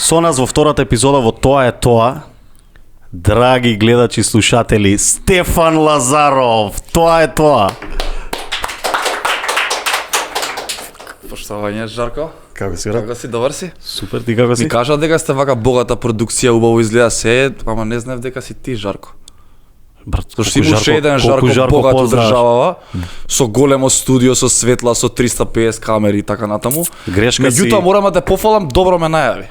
Со нас во втората епизода во Тоа е тоа, драги гледачи и слушатели, Стефан Лазаров, Тоа е тоа. Поштовање, Жарко. Како си, брат? Како си, добар си? Супер, ти како си? Ми кажа дека сте вака богата продукција, убаво изгледа се, ама не знаев дека си ти, Жарко. Брат, Зашто си имаш еден Жарко богат од државава, со големо студио, со светла, со 350 камери и така натаму. Грешка си. Меѓутоа морам да те пофалам, добро ме најави.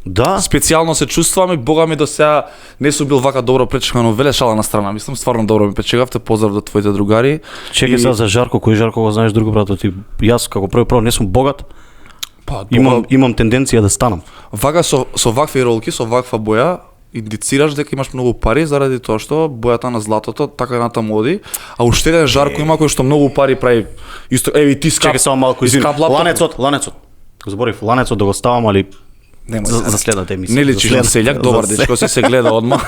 Да? Специјално се чувствувам и бога ми до сега не сум бил вака добро пречекан, но веле шала на страна. Мислам стварно добро ми пречекавте. Поздрав до твоите другари. Чекај сега за Жарко, кој Жарко го знаеш друго, брат, ти јас како прво не сум богат. Па, Имам тенденција да станам. Вака со вакви ролки, со ваква боја, индицираш дека имаш многу пари заради тоа што бојата на златото така и натаму оди, а уште еден Жарко има кој што многу пари прави. Исто еви ти скап. Чекај само малку, извини. Ланецот. Го заборив ланецот да го ставам, али за следната емисија. Не личиш на селјак, добар дечко си се гледа одма.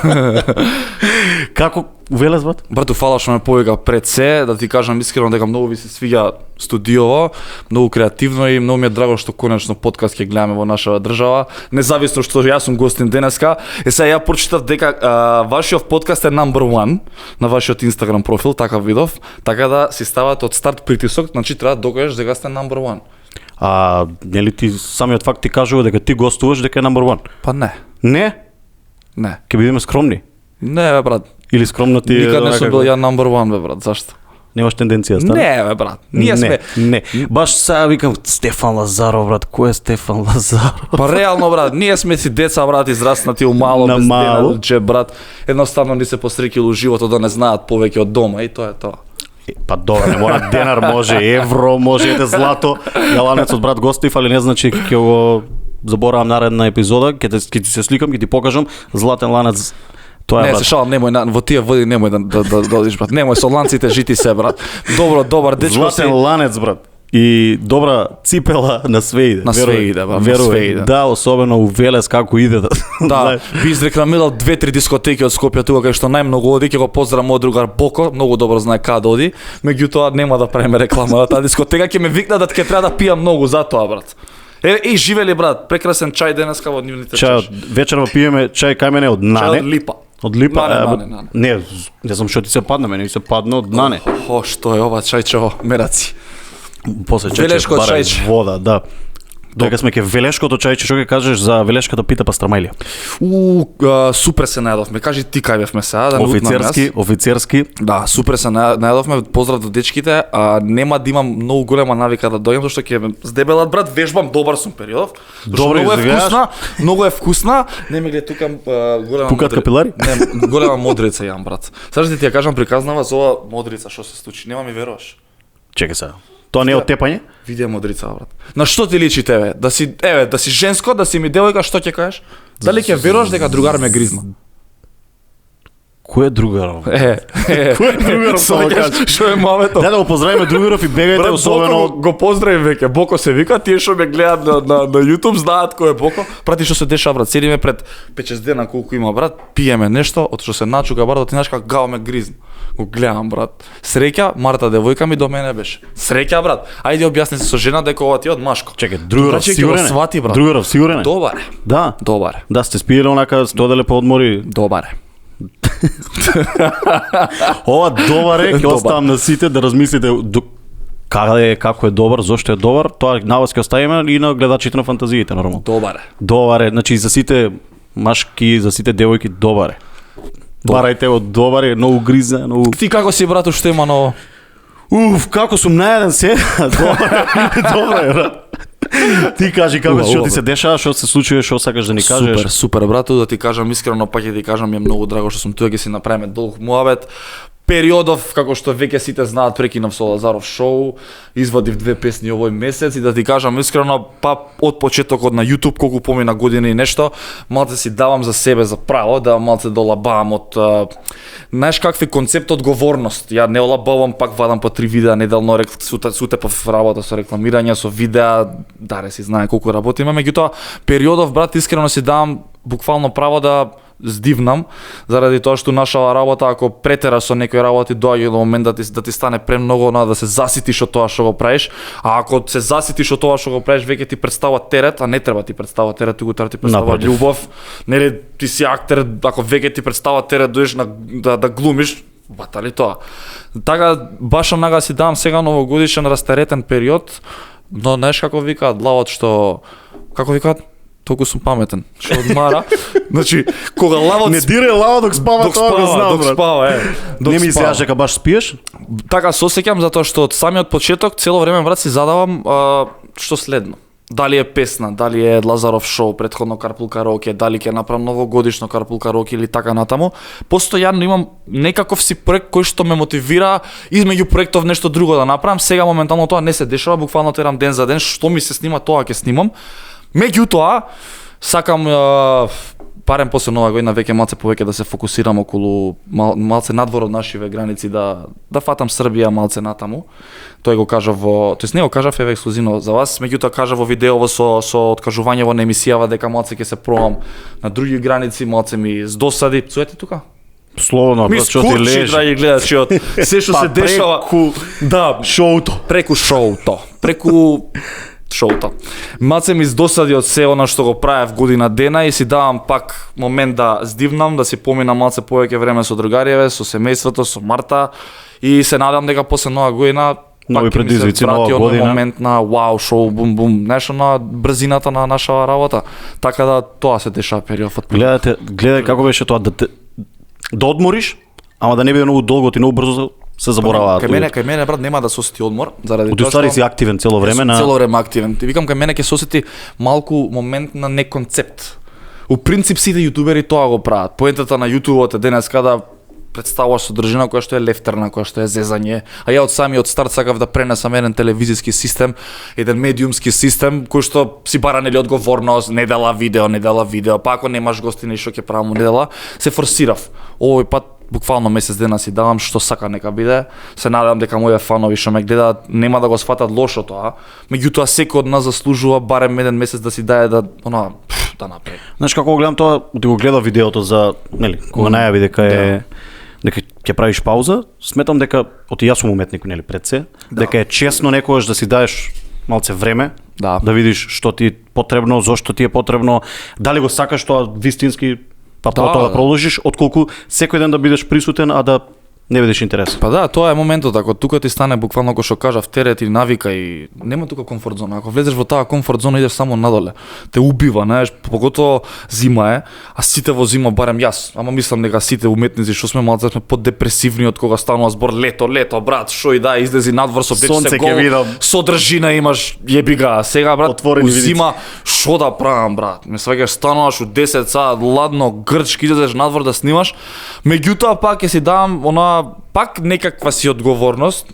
Како велес, брат? Брату, фала што ме повика пред се, да ти кажам искрено дека многу ви се свиѓа студиово, многу креативно и многу ми е драго што конечно подкаст ќе гледаме во нашава држава, независно што јас сум гостин денеска. Сега ја прочитав дека вашиот подкаст е number one на вашиот Instagram профил, така видов, така да си ставате од старт притисок, значи треба да докажеш дека сте number one. Нели ти самиот факт ти кажува дека ти гостуваш дека е number one? Па не. Не? Не. Ќе бидеме скромни? Не, бе, брат. Или скромно ти Никад не сум бил ја number one, бе, брат. Зашто? Немаш тенденција да стане? Не, бе, брат. Ние сме... Не. Баш сега викам Стефан Лазаров, брат. Кој е Стефан Лазаров? Па реално, брат, ние сме си деца, брат, израснати у мало, без денарче, брат. Едноставно ни се пострекило животот да не знаат повеќе од дома и тоа е тоа. Па добро, не мора денар, може евро, може ете злато. Ја ланецот, брат, гостив, али не значи ќе го заборавам наредна епизода, ќе ти се сликам, ќе ти покажам златен ланец. Тоа е, не, се шалам, немој во тие води немој да одиш, брат. Немој со ланците жити се, брат. Добар дечко си. Златен ланец, брат. И добра ципела на све иде. На све иде, брат, на све иде. Да, особено у Велес како иде. Да, би изрекламирал 2-3 дискотеки од Скопје тука кај што најмногу оди, ќе го поздравам мојот другар Боко, многу добро знае каде да оди. Меѓутоа нема да правиме реклама на таа дискотека, ќе ме викна да ќе треба да пијам многу затоа, брат. Живели, брат, прекрасен чај денеска во нивните чаши. Вечерва пиеме чај кај мене од Нане. Чај од липа. Од липа? Нане. Не знам што ти се падна, мене ми се падна од Нане. Што е ова чајчево, мераци. После Велешко чајче. Вода, да. Дека сме ке Велешкото чајче, што ќе кажеш за Велешката пита пастрамајлија? Супер се најдовме. Кажи ти кај бевме сега, да не офицерски. Да, супер се најдовме. Поздрав до дечките. Нема да имам многу голема навика да дојдам, зашто ќе здебелат, брат, вежбам, добар сум периодов. Добро многу е вкусна. Не ме гледа тука голема. Пукат капилари? Не, голема модрица јам, брат. Сега ти ја кажам приказнава за ова модрица што се случи. Нема ми веруваш. Чекај сега. Тоа не е од тепање? Видеа модрица, брат. На што ти личи тебе? Да си женско, да си ми девојка, што ќе кажеш? Дали ќе веруваш дека другар ме гризна? Кој е другаров? Кој е другаров? Што е мавето? Да го поздравиме другаров и бегајте особено. Го поздравим веќе. Боко се вика, тие што ме гледаат на YouTube знаат кој е Боко. Прати што се деша, брат. Седиме пред 5-6 дена колку има, брат. Пиеме нешто, од што се начука, брат, ти знаеш како гао ме гризна. Го гледам, брат. Среќа, Марта девојка ми до мене беше. Среќа, брат. Ајде објасни се со жена дека ова ти од машко. Чекај, другаров сигурен е? Другаров сигурен е? Добар е. Да. Добар е. Да, сте спиеле онака, сте оделе по одмори. Добар е. Ова добар е, ќе оставам на сите да размислите каде е, како е добар, зошто е добар. Тоа на вас ќе оставиме и на гледачите на фантазиите, нормално. Добар е. Добар е, значи за сите машки, за сите девојки добар е. Барајте го, добар е, многу гриза, многу... Ти како си, брато, што има ново? Како сум наједен се. Добар е, брат. Ти кажи како што ти се дешава, што се случува, што сакаш да ни кажеш. Супер, брато, да ти кажам искрено, пак ќе ти кажам, ми е многу драго што сум тука, ќе си направиме долг муабет. Периодов, како што веќе сите знаат, прекинав со Лазаров шоу, извадив 2 песни овој месец и да ти кажам искрено, па од почетокот на YouTube, колку помина години и нешто, малце си давам за себе за право, да малце долабавам од знаеш какви концепт одговорност. Ја не олабавам, пак вадам по 3 видеа неделно, сутепав работа со рекламирање, со видеа, даре си знае колку работиме, меѓутоа периодов, брат, искрено си давам буквално право да здивнам, заради тоа што нашава работа, ако претера со некои работи, доаѓа до момент да ти стане премногу, да се заситиш од тоа што го правиш, а ако се заситиш од тоа што го правиш, веќе ти представува терет, а не треба ти представува терет, туку треба ти представува љубов, нели ти си актер, ако веќе ти представува терет, доеш да глумиш, батали тоа. Така, баш онага си давам сега новогодишен растеретен период, но знаеш како викаат лавот што, како викаат? Толку сум паметен, што одмара. Значи, кога лавот... Не дире лавот док спава, тоа го знам, док спава, Не ми изјаш дека баш спиеш? Така, се осеќам затоа што од самиот почеток цело време, брат, си задавам што следно. Дали е песна, дали е Лазаров шоу, претходно Карпул караоке, дали ќе направам новогодишно Карпул караоке или така натаму. Постојано имам некаков си проект кој што ме мотивира измеѓу проектов нешто друго да направам. Сега моментално тоа не се дешава, буквално терам ден за ден, што ми се снима тоа ќе снимам. Меѓутоа, сакам барем после нова година веќе малце повеќе да се фокусирам околу малце надвор од нашиве граници, да фатам Србија малце натаму. Тој го кажа тоест не го кажав еве ексклузивно за вас, меѓутоа кажа во видеово со откажување во емисијава дека малце ќе се пробам на други граници, малце ми здосади. Цуете тука? Словно, што ти лежи. Драги гледачи, од се што се дешава, да, шоуто. Преку шоуто. Малце ми здосади од се она што го правев година дена и си давам пак момент да здивнам, да си поминам малце повеќе време со другариеве, со семејството, со Марта и се надам дека после нова година нови предизвици, нова година. Момент на вау шоу, бум бум, нешто на брзината на нашава работа. Така да тоа се дешава периодот. Гледај како беше тоа да одмориш, ама да не биде многу долго, ти многу брзо се забораваат. Кај мене брат нема да се осети одмор, заради тоа што си активен цело време цело време активен. Ти викам кај мене ќе се осети малку момент на неконцепт. У принцип сите јутубери тоа го прават. Поентата на јутубот е денеска да представуваш содржина која што е лефтерна, која што е зезање, а ја од самиот старт сакав да пренесам еден телевизиски систем, еден медиумски систем кој што си бара нели одговорност, недела видео, па ако немаш гостини што ќе правам недела, се форсирав. Овој пат буквално месец дена си давам што сака нека биде. Се надам дека моите фанови што ме гледаат нема да го сфатат лошо тоа. Меѓутоа секој од нас заслужува барем еден месец да си даде да напред. Знаеш како го гледам тоа, ти го гледав видеото за, нели, кога најави дека ќе правиш пауза, сметам дека јас сум уметник, нели, пред се, дека е честно некогаш да си даеш малце време, да видиш што ти е потребно, зошто ти е потребно, дали го сакаш тоа вистински, па потоа да продолжиш, отколку секој ден да бидеш присутен, а да не бидеш интересен. Па да, тоа е моментот, ако тука ти стане буквално кој што кажав, терет и навика и нема тука комфорт зона. Ако влезеш во таа комфорт зона идеш само надоле. Те убива, знаеш, поготово зима е, а сите во зима барем јас, ама мислам дека сите уметници што сме малце сме поддепресивни од кога станува збор лето, брат, шо и да излези надвор со сонце гол, содржина имаш, јебига. Сега брат, зима шо да правам брат? Ме сваќаш стануваш у 10 сат, ладно, грчки излезеш надвор да снимаш. Меѓутоа пак ќе си давам пак некаква си одговорност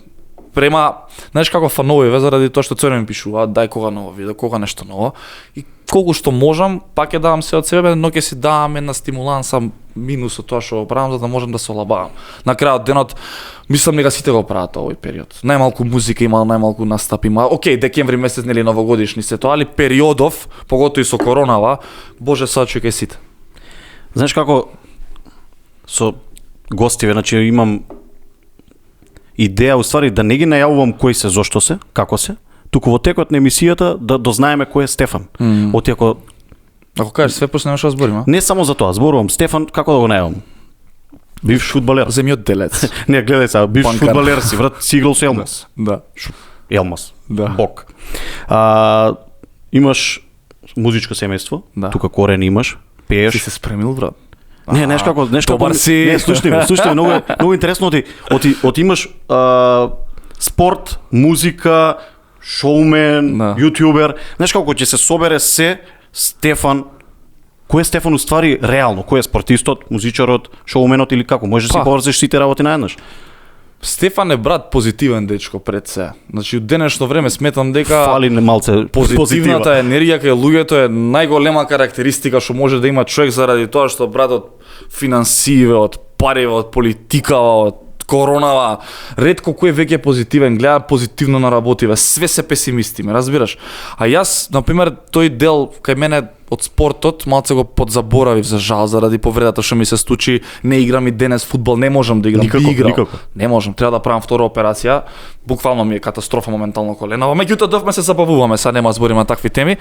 према, знаеш како фановиве, заради тоа што цело ми пишуваат, дај кога ново видео, кога нешто ново, и колку што можам, пак ќе давам се од себе, но ќе си давам една стимуланса минус од тоа што го правам, за да можам да се олабавам. На крајот денот, мислам дека сите го прават овој период. Најмалку музика има, најмалку настап има. Океј, декември месец нели новогодишни се тоа, али периодов, поготоа и со коронава, боже сачувај сите. Знаеш како со гостиве, значи имам идеја уствари да не ги најавувам кои се, зошто се, како се, туку во текот на емисијата да дознаеме кој е Стефан. Отиако ако кажеш све после нешто збориме. Не само за тоа, зборувам Стефан, како да го најавам? Бивш фудбалер. Земјоделец. Не, гледај сега, бивш фудбалер си, брат, си играл со Елмас. Да. Елмас. Да. Бог. Имаш музичко семејство, тука корен имаш, пееш. Си се спремил, брат? Не, знаеш како, не, слушај, многу интересно оти имаш спорт, музика, шоумен, јутјубер. Знаеш како ќе се собере се Стефан, кој е Стефан уствари реално, кој е спортистот, музичарот, шоуменот или како? Може да си поврзеш сите работи наеднаш. Стефан е брат позитивен дечко пред се. Значи, од денешно време сметам дека фали малце позитивната енергија кај луѓето е најголема карактеристика што може да има човек заради тоа што братот финансиве, од пари, од политикава, од коронава, ретко кој веќе позитивен, гледа позитивно на работиве, све се песимисти, ме разбираш? А јас, например, тој дел кај мене од спортот малце го подзаборавив за жал заради повредата што ми се случи. Не играм и денес фудбал, не можам да играм. Никако. Не можам, треба да правам втора операција. Буквално ми е катастрофа моментално коленава. Меѓутоа довме се забавуваме, сега нема збориме на такви теми.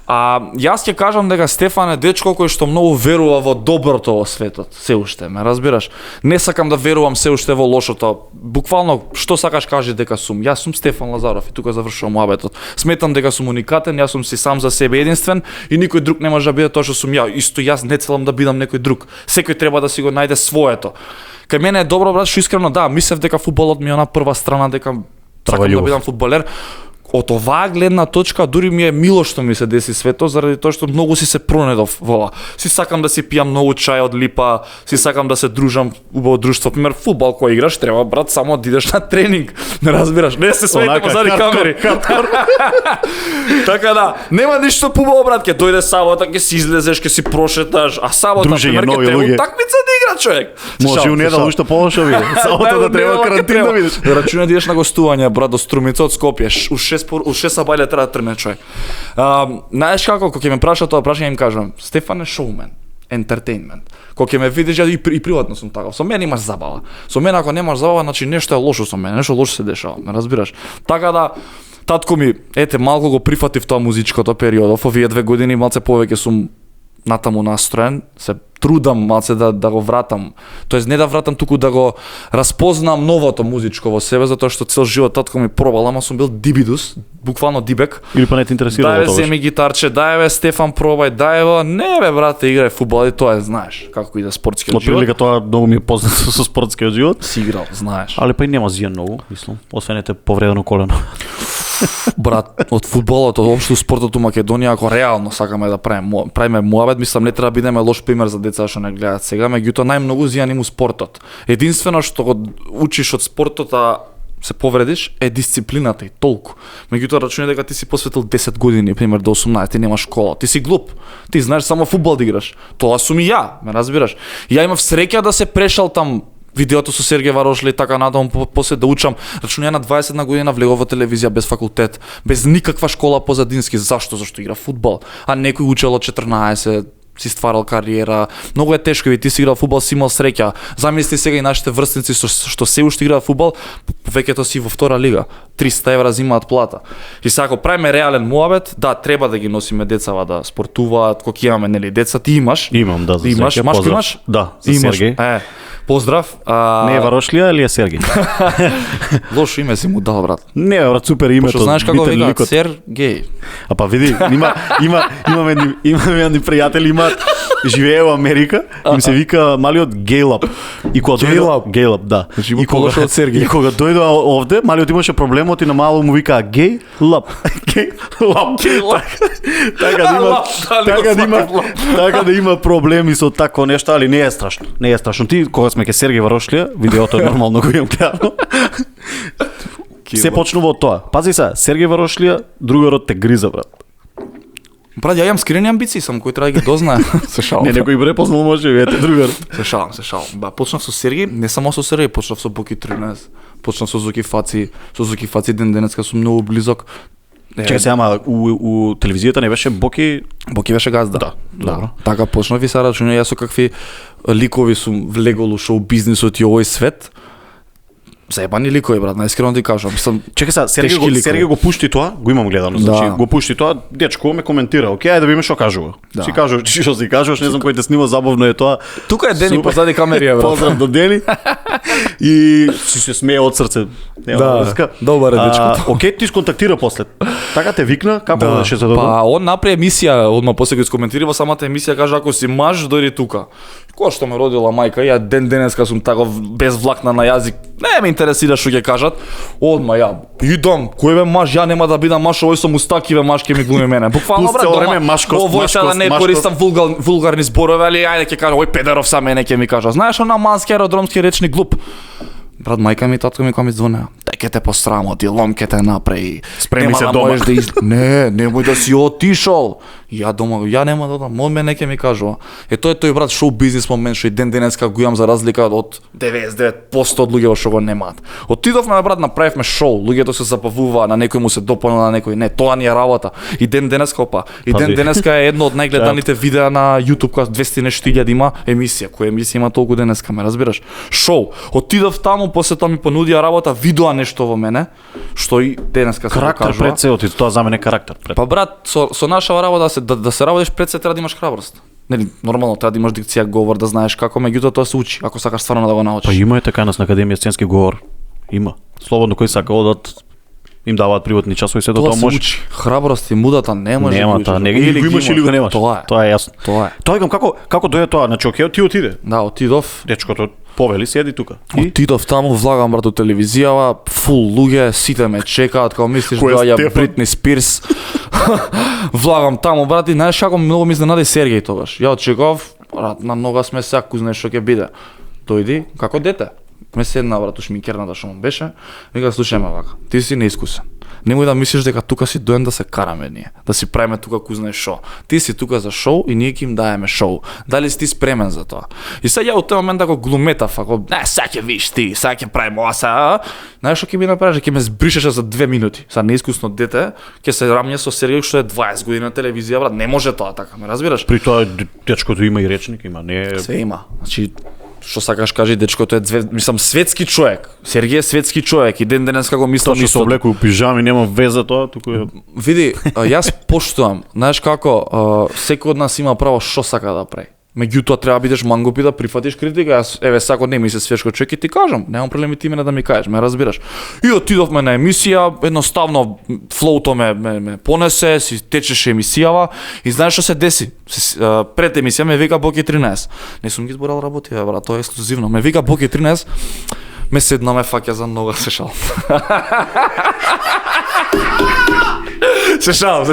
Јас ќе кажам дека Стефан е дечко кој што многу верува во доброто во светот. Се уште, ме разбираш? Не сакам да верувам се уште во лошото. Буквално што сакаш кажи дека сум. Јас сум Стефан Лазаров и тука завршувам муабетот. Сметам дека сум уникатен, јас сум си сам за себе единствен и никој друг не може да биде тоа што сум ја. Исто јас не целам да бидам некој друг. Секој треба да си го најде своето. Кај мене е добро, брат, што искрено да, мислев дека фудбалот ми е на прва страна, дека сакам да бидам фудбалер. Од оваа гледна точка дури ми е мило што ми се деси свето заради тоа што многу си се пронедов во ова. Си сакам да си пијам многу чај од липа, си сакам да се дружам убаво друштво. Пример фудбал кој играш треба брат само да идеш на тренинг, не разбираш, не се смеете позади камери. Така да, нема ништо побаво брат, ќе дојде сабота, ќе си излезеш, ќе си прошеташ, а сабота пример ќе треба такмица да игра човек. Може у недела уште повеќе биде. Сабота да треба карантин да видиш. Рачуна да идеш на гостување брат до Струмица од Скопје, у 6 сабајле треба да трне човек. Знаеш како, кога ќе ме праша тоа прашање им кажам, Стефан е шоумен, ентертејнмент. Кога ќе ме видиш, ја и приватно сум таков. Со мене имаш забава. Со мене ако немаш забава, значи нешто е лошо со мене, нешто лошо се дешава, ме разбираш? Така да татко ми, малку го прифатив тоа музичкото периодов, овие 2 години малце повеќе сум натаму настроен, се трудам малце да го вратам. Тоест не да вратам, туку да го распознам новото музичко во себе, затоа што цел живот татко ми пробал, ама сум бил дибидус, буквално дибек. Или па не те интересирало тоа? Земи гитарче, дај Стефан пробај, дај не брате, играј фудбал и тоа знаеш како иде спортскиот живот. Од прилика тоа многу ми е познато со спортскиот живот. Си играл, знаеш. Али па и нема зија многу, мислам, освен ете повредено колено. Брат, од фудбалот, од општо спортот у Македонија, ако реално сакаме да правиме муабет, мислам не треба да бидеме лош пример за деца што не гледаат сега, меѓутоа најмногу зија нему спортот. Единствено што го учиш од спортот, а се повредиш, е дисциплината и толку. Меѓутоа рачунај дека ти си посветил 10 години, пример до 18, ти немаш школа, ти си глуп. Ти знаеш само фудбал да играш. Тоа сум и ја, ме разбираш. Ја имав среќа да се прешал там видеото со Сергеј Варошли и така натаму, после да учам. Рачунај на 20 година влегов во телевизија без факултет, без никаква школа позадински. Зашто? Зашто игра фудбал. А некој учел од 14, си стварал кариера. Многу е тешко, и ти си играл фудбал, си имал среќа. Замисли сега и нашите врсници што се уште играат фудбал, повеќето си во втора лига. 300 евра зимаат плата. И сега ако правиме реален муабет, да, треба да ги носиме децава да спортуваат, кога имаме нели деца, ти имаш. Имам, да, за имаш, имаш? Да, за Сергеј. Поздрав. Не е Варошлија или е Сергеј? Лошо име си му дал, брат. Не, брат, супер името. Што знаеш како викаат? Сергеј. А па види, имаме едни пријатели, живее во Америка, им се вика малиот Гейлап. И кога Гейлап, да. И кога од Сергеј. И кога дојде овде, малиот имаше проблемот и на мало му вика Гейлап. Така да има проблеми со такво нешто, али не е страшно. Не е страшно. Ти кога сме ке Сергеј Варошлија, видеото е нормално го имам гледано. Се почнува од тоа. Пази се, Сергеј Варошлија, другарот те гриза, брат. Брат, ја имам скрени амбиции сам кои треба да ги дознае. Се шалам. Не, некој препознал може вете другар. Се шалам. Ба, почнав со Сергеј, не само со Сергеј, почнав со Боки 13, почнав со Зуки Фаци, ден денеска сум многу близок. Чекај се, ама у телевизијата не беше Боки? Боки беше газда. Да. Добро. Така почнав и сега рачунај јас со какви ликови сум влегол у шоу бизнисот и овој свет. Заебани ликови, брат, најискрено ти кажам. Чекај се, Сергеј го пушти тоа, го имам гледано, значи го пушти тоа, дечко ме коментира, окей, ајде да видиме што кажува. Си кажуваш, што си кажуваш, не знам кој те снима, забавно е тоа. Тука е Дени позади камери, брат. Поздрав до Дени. И си се смее од срце. Да, добар е дечкото. Окей, ти сконтактира после. Така те викна, како беше за добро? Па он направи емисија, одма после го искоментира во самата емисија, кажа ако си маж, дојди тука. Кога што ме родила мајка, ја ден денеска сум таков без влакна на јазик. Не ме интересира што ќе кажат. Одма ја идам, кој бе маж, ја нема да бидам маж, овој со мустаки бе маж ќе ми глуми мене. Буквално брат, дома. Овој сега не користам вулгарни зборови, али ајде ќе кажа, ој педеров са мене ќе ми кажа. Знаеш она мански аеродромски речни глуп. Брат, мајка ми и татко ми кога ми звонеа. Ке те посрамоти, лом ке те направи. Спреми Нема се да дома. можеш да Не, немој да си отишол. Ја дома, ја нема да одам. Он мене ке ми кажува. Тоа е тој брат шоу бизнес момент што и ден денеска го имам за разлика од 99% од луѓето што го немаат. Отидовме брат, направивме шоу, луѓето се забавуваа, на некој му се допадна, на некој не, тоа ни е работа. И ден денеска опа. И ден денеска е едно од најгледаните видеа на YouTube која 200 нешто илјади има емисија. Која емисија има толку денеска, ме разбираш? Шоу. Отидов таму, после тоа ми понудија работа, видоа нешто во мене, што и денеска се Карактер покажува. пред се, тоа за мене карактер пред. Па брат, со наша работа да се работиш пред се треба да имаш храброст. Нели, нормално треба да имаш дикција, говор, да знаеш како, меѓутоа тоа се учи, ако сакаш стварно да го научиш. Па има е така нас на Академија сценски говор. Има. Слободно кој сака одат им даваат приватни часови, се до тоа се може. учи. Храброст и мудата не може Нема да тоа, учиш. или го имаш или го немаш. Тоа е јасно. Тоа е. Тоа викам како дојде тоа, значи окей, ти отиде. Да, отидов. Дечкото повели седи тука. Отидов таму, влагам брат у телевизијава, фул луѓе, сите ме чекаат, као мислиш Кој е доаѓа Стефан? Бритни Спирс. Влагам таму брат и знаеш како многу ми изненади Сергеј тогаш. Ја очекував, брат, на нога сме сега, кој знае што ќе биде. Дојди како дете. Ме седна брат у шминкерната што му беше, вика слушај ме вака, ти си неискусен. Немој да мислиш дека тука си доен да се караме ние, да си правиме тука кој знае шо. Ти си тука за шоу и ние ќе им даеме шоу. Дали си ти спремен за тоа? И сега ја од тој момент да го глуметав, ако сега ќе виш ти, сега ќе правиме ова сега. Знаеш што ќе ми направиш? Ќе ме збришеше за 2 минути. Са неискусно дете, ќе се рамне со Сергеј што е 20 години на телевизија, брат, не може тоа така, ме разбираш? При тоа дечкото има и речник, има, не Све има. Значи што сакаш кажи, дечкото е мислам светски човек. Сергеј е светски човек и ден денеска го мислам што се облекува у пижами, нема веза тоа, туку е. Види, јас поштувам, знаеш како, секој од нас има право што сака да прави. Меѓутоа треба да бидеш мангуп и да прифатиш критика. Јас еве сако не ми се свешко човек и ти кажам, немам проблеми ти мене да ми кажеш, ме разбираш. И отидовме на емисија, едноставно флоуто ме понесе, си течеше емисијава и знаеш што се деси? Пред емисија ме вика Боки 13. Не сум ги зборал работи, брат, тоа е ексклузивно. Ме вика Боки 13, ме седна ме фаќа за нога, се шал. Се шал.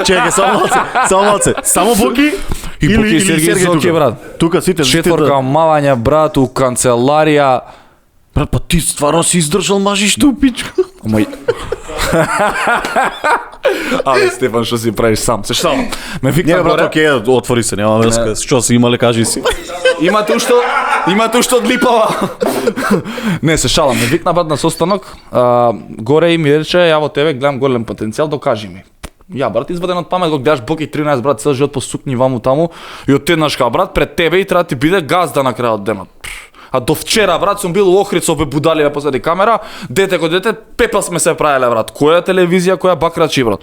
Чекај, само малце. Само Боки И Боки и Сергеј Зоки, брат. Тука сите Четворка малања, брат, у канцеларија. Брат, па ти стварно си издржал мажишто, пичко. Мој. Але Стефан, што си правиш сам? Се шалам. Ме викна Не, брат, горе. окей, отвори се, нема врска. Што си имале, кажи си. Имате ушто од липава. Не, се шалам. Ме викна брат на состанок. Горе и ми рече, ја во тебе гледам голем потенцијал, докажи ми. Ја брат, изваден од памет, го гледаш Боки 13 брат, цел живот посукни ваму таму и отеднаш ка брат пред тебе и треба ти биде газда на крајот денот. А до вчера брат сум бил у Охрид со будалија позади камера, дете ко дете, пепел сме се правеле брат. Која телевизија, која бакрачи брат.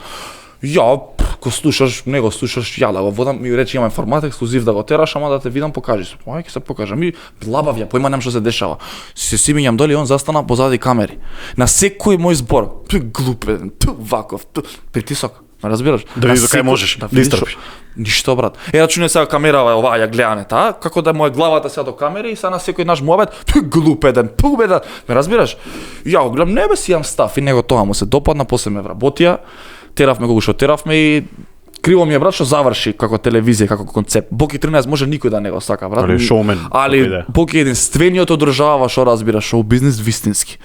Ја, го слушаш, не го слушаш, ја да го водам, ми рече имаме формат ексклузив да го тераш, ама да те видам, покажи се. Ај ќе се покажам. Ми лабав ја, појма нем што се дешава. Се симињам доли он застана позади камери. На секој мој збор, глупен, ваков, притисок. Ме разбираш? Да видиш до кај можеш, да видиш истрпиш. Ништо брат. Рачуне сега камерава ова ја гледаме таа, како да моја главата сега до камери и сега на секој наш муабет, глупеден, пубеден. Ме разбираш? Ја го гледам, не бе си имам став и него тоа му се допадна, после ме вработија, теравме колку што теравме и криво ми е брат што заврши како телевизија, како концепт. Боки 13 може никој да не го сака брат. Али шоумен. Али Боки единствениот одржава што разбира шоу бизнес вистински.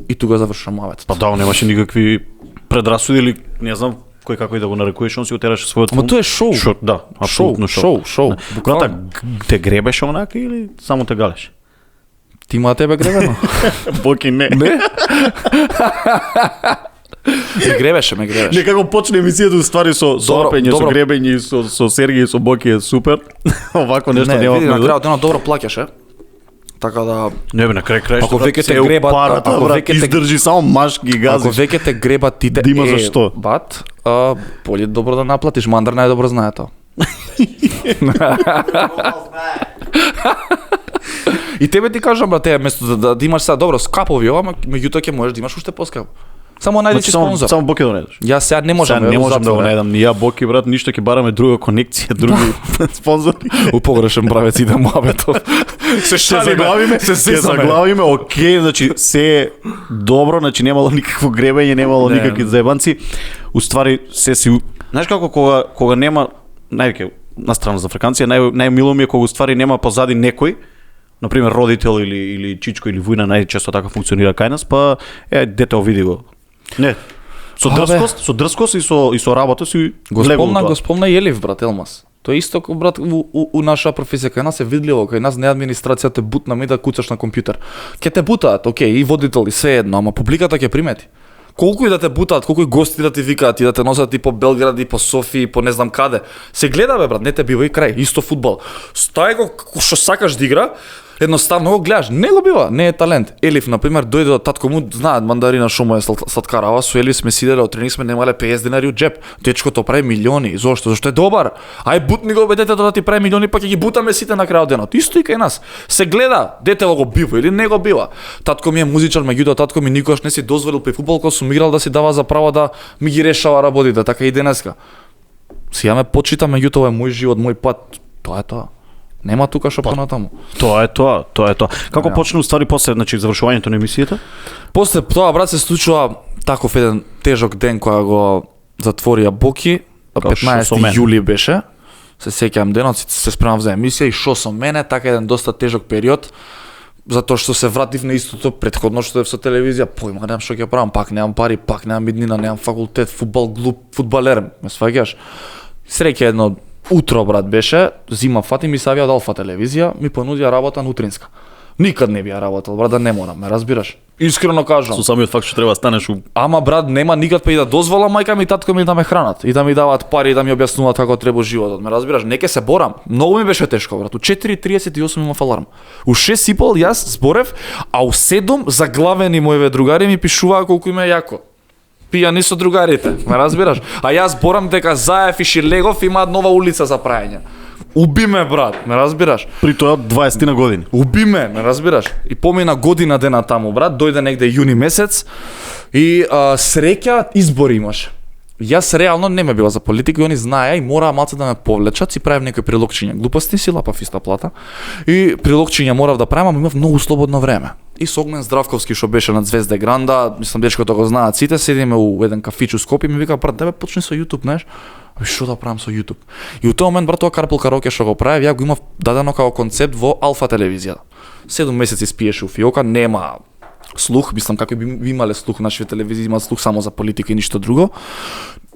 И тука завршува муабет. Па да, немаше никакви предрасуди или не знам кој како и да го нарекуваш, он си отераше својот Ама тоа е шоу. Да, апсолутно шоу. Брата, те гребеше онака или само те галеше? Ти има тебе гребено? Боки не. Не? Ме гребеше. Некако почне емисијата уствари со опење, со гребење, со Сергеј, со Боки е супер. Овако нешто нема. Не, види, на крајот едно добро плаќаше. Така да Не бе, на крај ако веќе те гребат, парата, ако брат, веќе те издржи само машки гази. Ако веќе те гребат тите Да има зашто. Бат, боле добро да наплатиш, Мандар најдобро знае тоа. И тебе ти кажам брате, место да имаш сега добро скапови ова, меѓутоа ќе можеш да имаш уште поскапо. Само најди си спонзор. Само Боки да најдеш. Јас сега не можам да го најдам ни ја Боки брат, ништо ќе бараме друга конекција, други спонзори. У погрешен правец иде муабетов. Се заглавиме, ќе заглавиме, окей, значи се е добро, значи немало никакво гребење, немало никакви заебанци. Уствари се си, знаеш како кога нема највеќе на страна за Африканција, најмило ми е кога уствари нема позади некој, на пример родител или чичко или вујна најчесто така функционира кај нас, па дете види го. Не. Со дрскост и со работа си го спомна Елив, брат Елмас. Тоа е исто брат у наша професија, кај нас е видливо, кај нас не администрацијата бутна ми да куцаш на компјутер. Ке те бутаат, окей, и водител и се едно, ама публиката ќе примети. Колку и да те бутаат, колку и гости да ти викаат и да те носат и по Белград и по Софија и по не знам каде. Се гледа бе брат, не те бива и крај, исто фудбал. Стај го што сакаш да игра, едноставно го гледаш, не го бива, не е талент. Елиф на пример дојде од татко му, знаат мандарина што му е сладкарава, со Елиф сме сиделе, од тренинг сме немале 50 денари од джеб. Дечкото прави милиони, зошто? Зашто е добар. Ај бутни го бе детето да ти прави милиони, па ќе ги бутаме сите на крајот денот. Исто и кај нас. Се гледа, детето го бива или не го бива. Татко ми е музичар, меѓутоа татко ми никогаш не си дозволил при фудбал кога сум играл да си дава за право да ми ги решава работите, така и денеска. Сега ме почита, меѓутоа е мој живот, мој пат. Тоа е тоа. Нема тука што понатаму. Тоа е тоа. Како почна уствари после, значи завршувањето на емисијата? После тоа брат се случува таков еден тежок ден кога го затворија Боки, 15 јули беше. Се сеќавам денот, се спремав за емисија и шо со мене, така еден доста тежок период. Затоа што се вратив на истото претходно што е со телевизија, појма немам што ќе правам, пак немам пари, пак немам иднина, немам факултет, фудбал клуб, фудбалер, ме сваѓаш. Среќа едно утро брат беше, зима фатим и савија од Алфа телевизија, ми понудија работа на утринска. Никад не бија работел, брат, да не морам, ме разбираш? Искрено кажам. Со самиот факт што треба да станеш у... Ама брат, нема никад па и да дозвола мајка ми и татко ми да ме хранат и да ми даваат пари и да ми објаснуваат како треба животот, ме разбираш? Не ке се борам. Многу ми беше тешко, брат. У 4:38 имав аларм. У 6:30 јас зборев, а у 7 заглавени моите другари ми пишуваа колку им е јако. Пијани со другарите, ме разбираш? А јас борам дека Заев и Шилегов имаат нова улица за прајање. Уби ме брат, ме разбираш? При тоа 20 на години. Уби ме разбираш? И помина година дена таму брат, дојде негде јуни месец и среќа избори имаше. Јас реално не ме била за политика и они знаеа и мораа малце да ме повлечат, си правев некои прилогчиња. Глупости си лапав иста плата. И прилогчиња морав да правам, имав многу слободно време. И со Огнен Здравковски што беше на Звезде Гранда, мислам дечкото го знаат сите, седиме у еден кафич у Скопје и ми вика брат, тебе почни со YouTube, знаеш? Што да правам со YouTube? И у тој момент брат тоа Карпел Кароке што го правев, ја го имав дадено како концепт во Алфа телевизија. 7 месеци спиеше у фиока, нема слух, мислам како би имале слух, нашите телевизии имаат слух само за политика и ништо друго.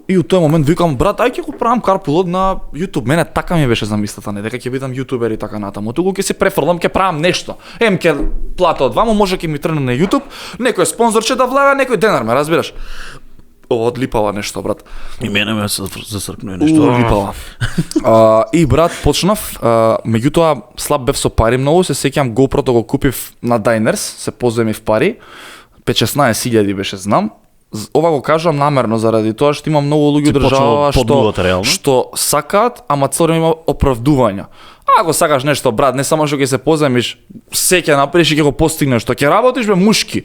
И у тој момент викам брат, ај ќе го правам Карпулот на YouTube. Мене така ми беше замислата, не дека ќе бидам јутубер и така натаму. Туку ќе се префрлам, ќе правам нешто. Ќе плата од ваму, може ќе ми трне на YouTube, некој спонзорче да влага, некој денар, ме разбираш? Одлипава нешто, брат. И мене ме засркнува нешто. Одлипава. И брат, почнав, меѓутоа слаб бев со пари многу, се сеќам GoPro-то го купив на Diners, се поземив пари, 5-16 беше, знам. Ова го кажам намерно заради тоа што има многу луѓе од држава што сакаат, ама цело има оправдувања. Ако сакаш нешто брат, не само што ќе се поземиш, се ќе направиш и ќе го постигнеш, што ќе работиш бе мушки.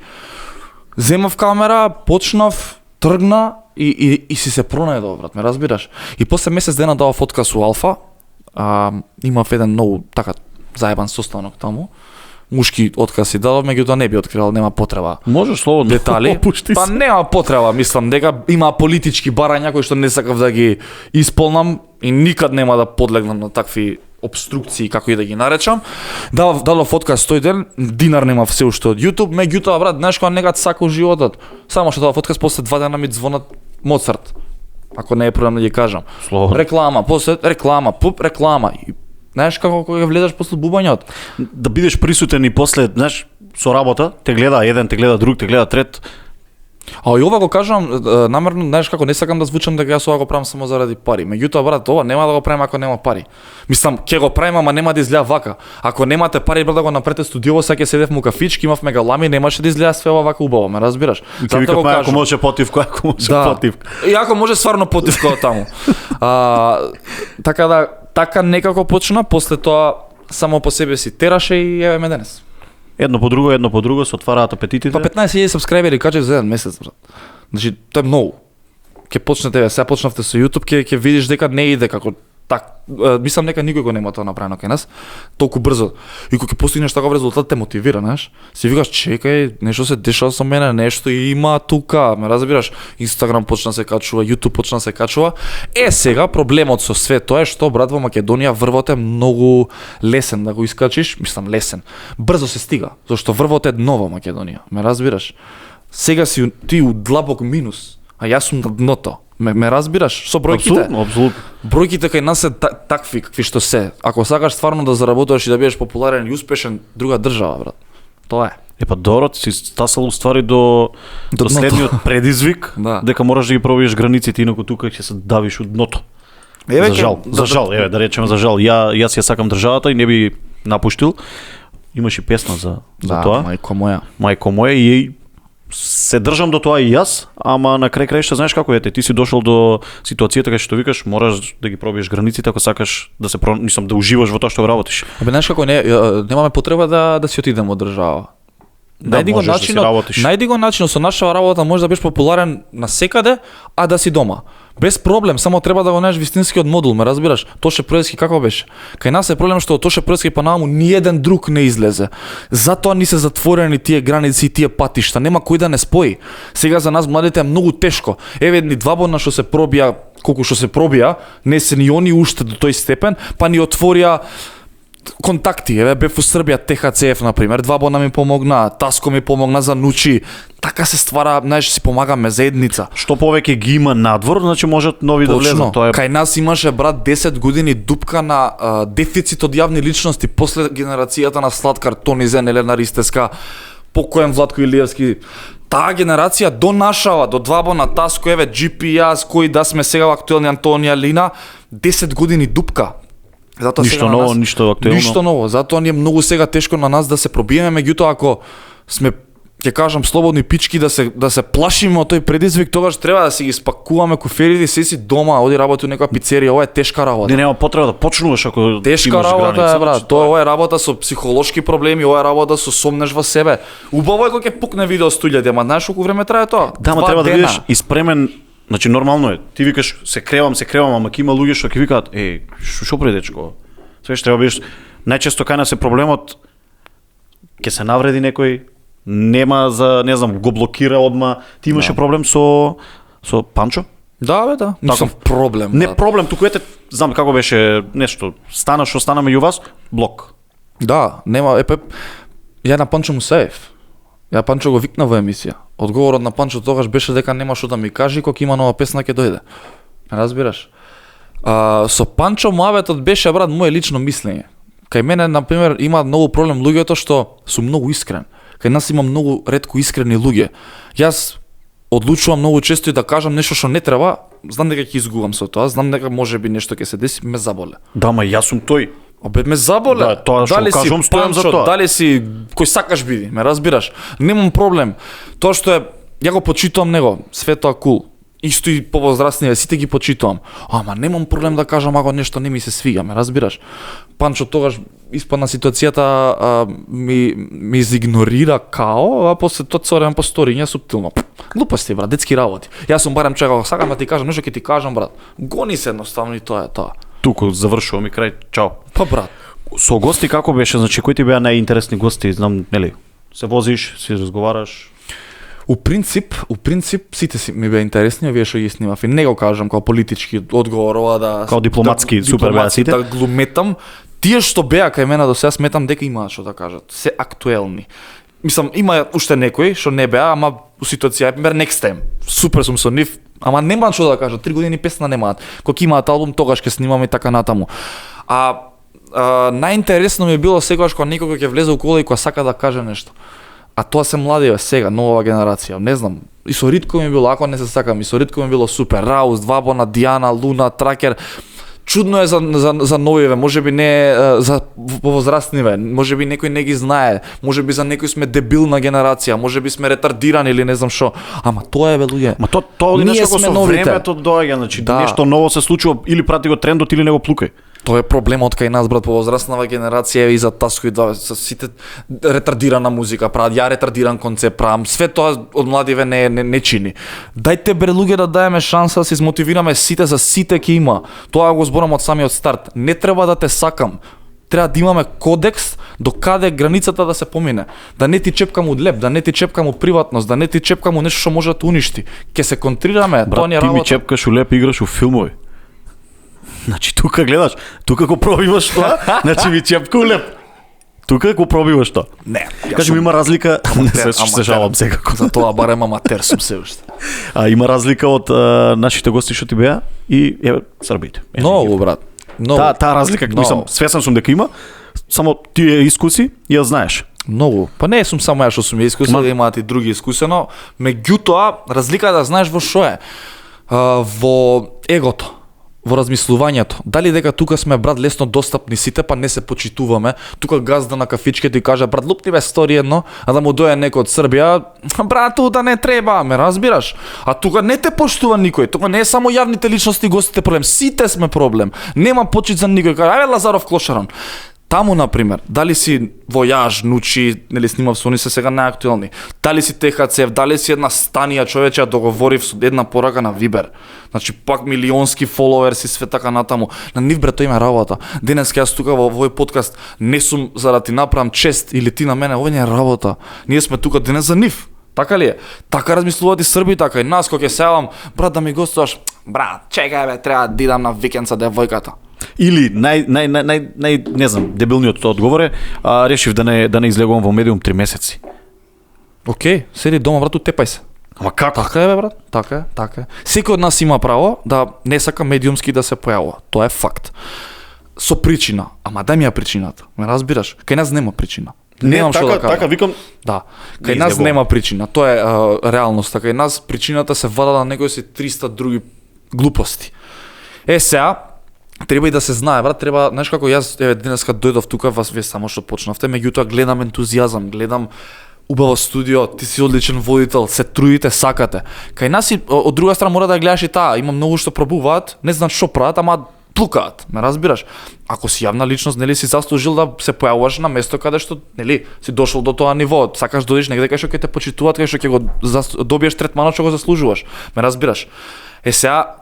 Земав камера, почнав, тргна и си се пронајдов брат, ме разбираш? И после месец дена дава фотка со Алфа, имав еден многу така заебан состанок таму. Мушки отказ си дадов, меѓутоа не би открил, нема потреба. Можеш слободно детали. Па нема потреба, мислам дека има политички барања кои што не сакав да ги исполнам и никад нема да подлегнам на такви обструкции како и да ги наречам. Дадов отказ тој ден, динар нема се уште од YouTube, меѓутоа брат, знаеш кога некад сакав животот. Само што дадов отказ, после 2 дена ми звонат Моцарт. Ако не е проблем да ги кажам. Слободно. Реклама, после реклама, реклама. Знаеш како кога влезеш после бубањот? Да бидеш присутен и после, знаеш, со работа, те гледа еден, те гледа друг, те гледа трет. А и ова го кажам намерно, знаеш како не сакам да звучам дека јас ова го правам само заради пари. Меѓутоа брат, ова нема да го правам ако нема пари. Мислам, ќе го правим, ама нема да изгледа вака. Ако немате пари брат да го направите студиово, сега ќе седев му кафички, имав мегалами, немаше да изгледа све ова вака убаво, ме разбираш? Затоа го кажам. Ако може потивко, ако може потивко. И ако може стварно потивко од таму. Така некако почна, после тоа само по себе си тераше и еве ме денес. Едно по друго се отвараат апетитите. Па 15.000 сабскрајбери кажав за еден месец, брат. Значи, тоа е многу. Ќе почнете, сега почнавте со YouTube, ќе видиш дека не иде како Так, мислам нека никој го нема тоа направено кај нас толку брзо. И кога ќе постигнеш таков резултат те мотивира, знаеш? Си викаш чекај, нешто се дешава со мене, нешто има тука, ме разбираш? Инстаграм почна се качува, YouTube почна се качува. Сега проблемот со све тоа е што брат во Македонија врвот е многу лесен да го искачиш, мислам лесен. Брзо се стига, зашто врвот е дно во Македонија, ме разбираш? Сега си ти у длабок минус, а јас сум на дното. Ме разбираш? Со бројките? Апсолутно. Бројките кај нас се такви какви што се. Ако сакаш стварно да заработуваш и да бидеш популарен и успешен, друга држава, брат. Тоа е. Па добро, си стасал уствари до следниот предизвик, Да. дека мораш да ги пробиеш границите, инаку тука ќе се давиш од дното. Еве За жал, еве да речеме за жал. Јас ја сакам државата и не би напуштил. Имаше песна за тоа. мајко моја. Мајко моја и се држам до тоа и јас, ама на крај краишта знаеш како е, ти си дошол до ситуацијата кај што викаш мораш да ги пробиеш границите ако сакаш да се да уживаш во тоа што работиш. Абе знаеш како немаме потреба да си отидеме од држава. Најди го можеш да си работиш. најди го начинот со нашава работа можеш да бидеш популарен на секаде, а да си дома. Без проблем, само треба да го најдеш вистинскиот модул, ме разбираш? Тоше Проески како беше? Кај нас е проблем што од Тоше Проески па нааму ниеден друг не излезе. Затоа ни се затворени тие граници и тие патишта, нема кој да не спои. Сега за нас младите е многу тешко. Еве едни двабона што се пробија, колку што се пробија, не се ни они уште до тој степен, па ни отворија контакти, еве бев у Србија ТХЦФ на пример, двабона ми помогна, Таско ми помогна за Нучи. Така се ствара, знаеш, си помагаме заедница. Што повеќе ги има надвор, значи можат нови да влезат. Тоа е Кај нас имаше брат 10 години дупка на дефицит од јавни личности после генерацијата на Сладкар Тонизен, Елена Ристеска, покоен Владко Илиевски. Таа генерација донашава до двабона Таско, еве GPS, кои да сме сега актуелни Антонија Лина, 10 години дупка. Затоа ништо сега на ново, нас, ништо актуелно. Ништо ново, затоа ни е многу сега тешко на нас да се пробиеме, меѓутоа ако сме ќе кажам слободни пички да се плашиме од тој предизвик, тогаш треба да си ги спакуваме куферите и се си дома, оди работи у некоја пицерија, ова е тешка работа. Не нема потреба да почнуваш ако Тешка имаш работа граница, е, брат. значи, Тоа е работа со психолошки проблеми, ова е работа со сомнеш во себе. Убаво е кога ќе пукне видео студијата, ама знаеш колку време трае тоа? Да, ма треба да бидеш испремен. Значи нормално е. Ти викаш се кревам, ама ќе има луѓе што ќе викаат, што прави дечко? Свеш треба бидеш. Најчесто кај нас е проблемот ќе се навреди некој, нема за, не знам, го блокира одма. Ти имаше проблем со Панчо? Да, бе, да. Мислам проблем. Не проблем, туку ете, знам како беше нешто. Стана меѓу вас, блок. Да, нема, ја на Панчо му сеев. Ја Панчо го викна во емисија. Одговорот на Панчо тогаш беше дека нема што да ми каже, кога има нова песна ќе дојде. Разбираш? Со Панчо муабетот беше, брат, моје лично мислење. Кај мене, например, има многу проблем луѓето што су многу искрен. Кај нас има многу ретко искрени луѓе. Јас одлучувам многу често и да кажам нешто што не треба, знам дека ќе изгубам со тоа, знам дека можеби нешто ќе се деси, ме заболе. Да, ма јас сум тој. Обе ме заболе. Да, тоа што дали кажам, си стојам за Панчо, тоа. дали си кој сакаш биди, ме разбираш? Немам проблем. Тоа што е, ја го почитувам него, све тоа кул. Исто и повозрастни, сите ги почитувам. Ама немам проблем да кажам ако нешто не ми се свига, ме разбираш? Панчо тогаш испадна ситуацијата, ми изигнорира као, а после тоа цорем по сториња суптилно. Глупости, брат, детски работи. Јас сум барем човек, сакам да ти кажам нешто, ќе ти кажам, брат. Гони се едноставно и тоа е тоа. Туку завршувам и крај. Чао. Па брат, Со гости како беше? Значи кои ти беа најинтересни гости? Знам, нели? Се возиш, си разговараш. У принцип сите си ми беа интересни, овие што ги снимав и не го кажам као политички одговор, ова да Као дипломатски, супер беа сите. Да глуметам. Тие што беа кај мене до сега сметам дека имаат што да кажат. Се актуелни. Мислам, има уште некои што не беа, ама у ситуација, пример, next time. Супер сум со нив, ама немаат што да кажат. 3 години песна немаат. Кога имаат албум, тогаш ќе снимаме и така натаму. Најинтересно ми било секогаш кога некој ќе влезе у кола и кога сака да каже нешто. А тоа се млади сега, нова генерација. Не знам, и со Ритко ми било, ако не се сакам, и со Ритко ми било супер. Раус, Двабона, Дијана, Луна, Тракер. Чудно е за новиве, можеби не за повозрастниве, можеби некој не ги знае, можеби за некој сме дебилна генерација, можеби сме ретардирани или не знам што. Ама тоа е бе луѓе. Ма тоа Ние нешто сме со новите. времето доаѓа, значи Да. нешто ново се случува или прати го трендот или не го плукај. Тоа е проблемот кај нас, брат, по возрастнава генерација и за таско и да сите ретардирана музика прават, ја ретардиран концепт правам, све тоа од младиве не чини. Дајте бре луѓе да даеме шанса да се измотивираме сите, за сите ќе има. Тоа го зборам од самиот старт. Не треба да те сакам. Треба да имаме кодекс до каде границата да се помине. Да не ти чепкам од леп, да не ти чепкам од приватност, да не ти чепкам од нешто што може да те уништи. Ке се контрираме, брат, тоа не е работа. Ти ми чепкаш у леп, играш у филмови. Значи тука гледаш, тука го пробиваш тоа, значи ми чепка у леп. Тука го пробиваш тоа. Не, кажи ми има разлика, не се жалам секако. За тоа барем аматер сум се уште. Има разлика од нашите гости што ти беа и еве србите. Многу, брат. Таа разлика, мислам, свесен сум дека има, само ти ја искуси и ја знаеш. Многу. Па не сум само ја што сум ја искусил, имаат и други искусено, меѓутоа разлика да знаеш во што е. Во егото, во размислувањето. Дали дека тука сме, брат, лесно достапни сите, па не се почитуваме. Тука газда на кафичке ти каже, брат, лупни бе стори едно, а да му дојде некој од Србија, брат, да не треба, ме разбираш? А тука не те поштува никој. Тука не е само јавните личности гостите проблем, сите сме проблем. Нема почит за никој. Каже, ајде Лазаров Клошарон. Таму, например, дали си Војаж, Нучи, нели снимав со они се сега најактуелни. Дали си ТХЦ, дали си една станија човече, договорив со една порака на Вибер. Значи пак милионски фоловерси, све така натаму. На нив бре тоа има работа. Денеска јас тука во овој подкаст не сум за да ти направам чест или ти на мене, ова не е работа. Ние сме тука денес за нив. Така ли е? Така размислуваат и Срби, така и нас кога ќе селам, брат да ми гостуваш, брат, чекај бе, треба да идам на викенд со девојката. Или не знам, дебилниот одговор е, решив да не излегувам во медиум 3 месеци. Океј, седи дома, брат, тепај се. Ама како? Така е, бе, брат, така е. Секој од нас има право да не сака медиумски да се појавува. Тоа е факт. Со причина. Ама дај ми ја причината. Ме разбираш? Кај нас нема причина. Немам што да кажам. Така, викам. Да. Кај нас нема причина. Тоа е реалноста. Кај нас причината се вада на некои си 300 други глупости. Сега треба и да се знае, брат, треба, знаеш како јас денеска дојдов тука, вие само што почнавте, меѓутоа гледам ентузијазам, гледам убаво студио, ти си одличен водител, се трудите, сакате. Кај нас и од друга страна мора да гледаш и таа, има многу што пробуваат, не знаат што прават, ама плукаат, ме разбираш? Ако си јавна личност, нели си заслужил да се појавуваш на место каде што, нели, си дошол до тоа ниво, сакаш да одиш негде кај што ќе те почитуваат, кај што ќе го добиеш третманот што го заслужуваш. Ме разбираш? Сега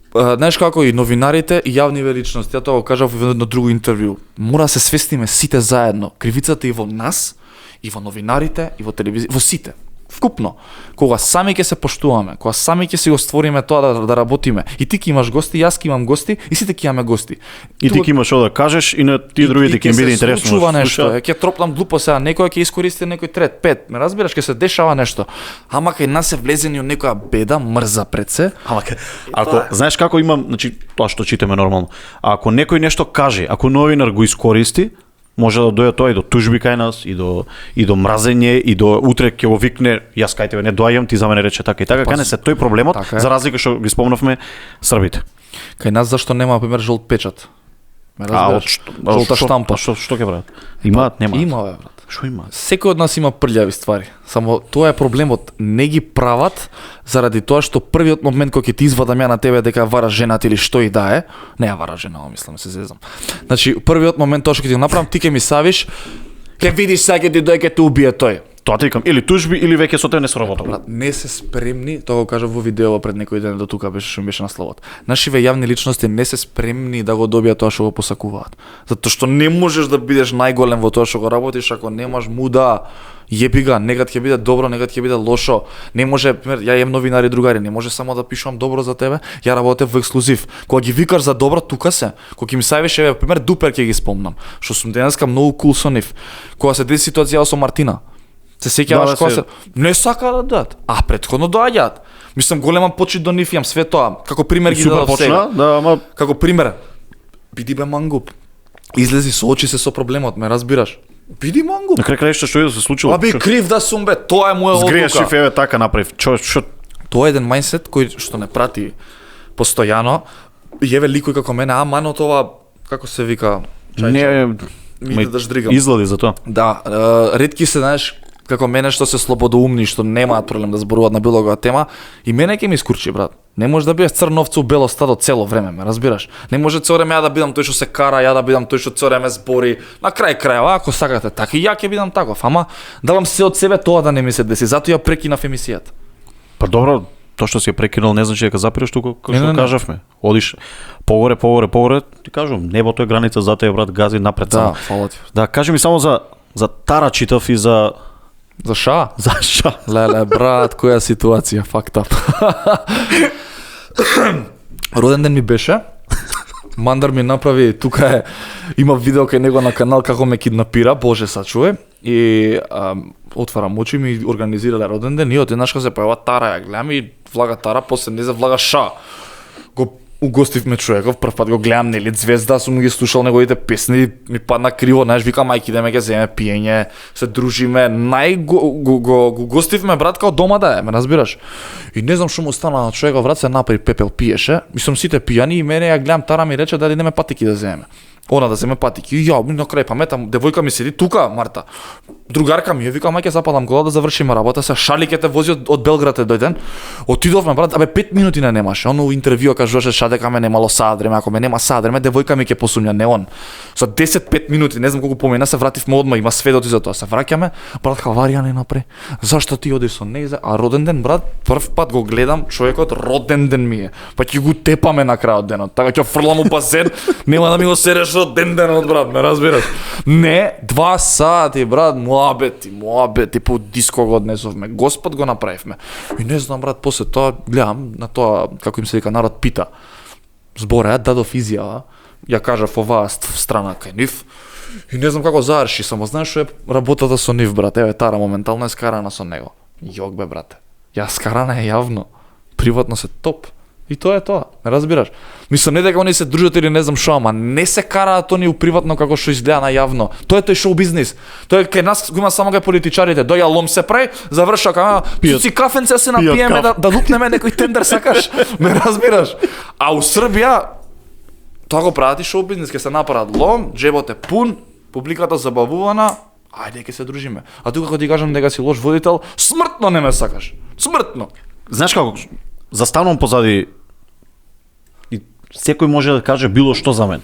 знаеш како и новинарите и јавниве личности, ја тоа го кажав во едно друго интервју. Мора да се свестиме сите заедно. Кривицата и во нас, и во новинарите, и во телевизија, во сите. Вкупно. Кога сами ќе се поштуваме, кога сами ќе си го створиме тоа да работиме. И ти ќе имаш гости, јас ќе имам гости, и сите ќе имаме гости. И ти ќе имаш што да кажеш и на тие другите ќе им биде интересно. Случува нешто, ќе тропнам глупо сега, некој ќе искористи некој трет, пет. Ме разбираш, ќе се дешава нешто. Ама кај нас се влезени од некоја беда, мрза пред се. Ако знаеш како имам, значи тоа што читаме нормално. Ако некој нешто каже, ако новинар го искористи, може да дојде тоа и до тужби кај нас, и до мразење, и до утре ќе го викне, јас кај тебе не доаѓам, ти за мене рече така и така, кај не се тој проблемот, така за разлика што ги спомнавме србите. Кај нас зашто нема, например, жолт печат? Жолта штампа. Што ќе прават? Имаат, немаат? Има, бе, брат. Што имаат? Секој од нас има прљави ствари. Само тоа е проблемот. Не ги прават заради тоа што првиот момент кога ќе ти извадам ја на тебе дека вара женат или што и да е, не ја вара жена, мислам, се зезам. Значи, првиот момент тоа што ќе ти го направам, ти ќе ми савиш, ќе видиш сега ќе ти дојде ќе те убие тој. Тоа ти викам, или тужби или веќе со тебе не сработува. Брат, не се спремни, тоа го кажав во видео пред некој ден до тука беше што беше насловот. Нашиве јавни личности не се спремни да го добијат тоа што го посакуваат. Затоа што не можеш да бидеш најголем во тоа што го работиш ако немаш муда. Јеби ga, некад ќе биде добро, некад ќе биде лошо. Не може, пример, ја ем новинари другари, не може само да пишувам добро за тебе. Ја работев во ексклузив. Кога ги викаш за добро, тука се. Кога ќе ми сајвиш, еве, пример, Дупер ќе ги спомнам, што сум денеска многу кул со нив. Кога се деси ситуација со Мартина, се сеќаваш кога се не сака да дадат, а претходно доаѓаат. Мислам голема почит до нив имам све тоа. Како пример ги дадов сега. Да, ама како пример, биди бе мангуп. Излези со очи се со проблемот, ме разбираш? Биди мангуп. На крај крајшта што е се случило? А би крив да сум бе, тоа е моја одлука. Сгрешив, еве така направив. Што Тоа е еден мајндсет кој што не прати постојано. Еве ликој како мене, а мано тоа како се вика? Не ми да ждригам. Излади за тоа. Да, ретки се, знаеш, како мене што се слободоумни, што немаат проблем да зборуваат на било која тема, и мене ќе ми искурчи, брат. Не може да бидеш црн овце у бело стадо цело време, ме разбираш? Не може цело време ја да бидам тој што се кара, ја да бидам тој што цело време збори. На крај крајава, ако сакате така, и ја ќе бидам таков, ама давам се од себе тоа да не ми се деси, затоа ја прекинав емисијата. Па добро, тоа што си ја прекинал не значи дека запираш тука, како што Не. кажавме. Одиш погоре, ти кажувам, небото е граница, затоа е брат гази напред само. фала ти. Да, кажи ми само за Тара читав и за За ша. Леле, брат, која ситуација, fucked up. Роден ден ми беше. Мандар ми направи, тука е, има видео кај него на канал како ме киднапира, Боже сачуе. И отварам очи, ми организирале роден ден и одеднаш кога се појава Тара, ја гледам и влага Тара, после не влага Ша. Го угостивме човеков, прв пат го гледам, нели, звезда, сум ги слушал неговите песни, ми падна криво, знаеш, вика мајки идеме ќе земе пиење, се дружиме, го гостивме брат као дома да е, ме разбираш. И не знам што му стана на човеков, брат, се направи пепел пиеше, мислам сите пијани и мене ја гледам Тара ми рече дали идеме патики да земеме. Она да земе патики. И ја, на крај паметам, девојка ми седи тука, Марта. Другарка ми ја вика, мајке запалам кола да завршиме работа, се Шали ќе те вози од Белград е дојден. Отидовме брат, абе 5 минути не немаше. Оно интервјуа кажуваше дека ме немало саат време, ако ме нема саат време, девојка ми ќе посумња, не он. За 10-5 минути, не знам колку помина, се вративме одма, има сведоци за тоа. Се враќаме, брат хаварија не напре. Зашто ти одиш со нејзе? А роден ден, брат, прв пат го гледам, човекот роден ден ми е. Па ќе го тепаме на крајот денот. Така ќе фрлам у базен, нема да ми го сереш роден денот, брат, ме разбираш? Не, 2 сати, брат, муабети, по диско го однесовме. Господ го направивме. И не знам, брат, после тоа гледам на тоа, како им се вика, народ пита. Збора, дадов изјава, ја кажав оваа страна кај нив. И не знам како заврши, само знаеш што е работата со нив, брат. Еве Тара моментално е скарана со него. Јок бе, брате. Ја скарана е јавно. Приватно се топ. И тоа е тоа, ме разбираш? Мислам не дека они се дружат или не знам што, ама не се караат они у приватно како што изгледа на јавно. Тоа е тој шоу бизнис. Тоа е кај нас го има само кај политичарите. Доја лом се прави, завршува кај си кафенце се напиеме да лупнеме некој тендер сакаш. Ме разбираш? А у Србија тоа го прават и шоу бизнис, ќе се направат лом, джебот е пун, публиката забавувана, ајде ќе се дружиме. А тука кога ти кажам дека си лош водител, смртно не ме сакаш. Смртно. Знаеш како, застанувам позади и секој може да каже било што за мен.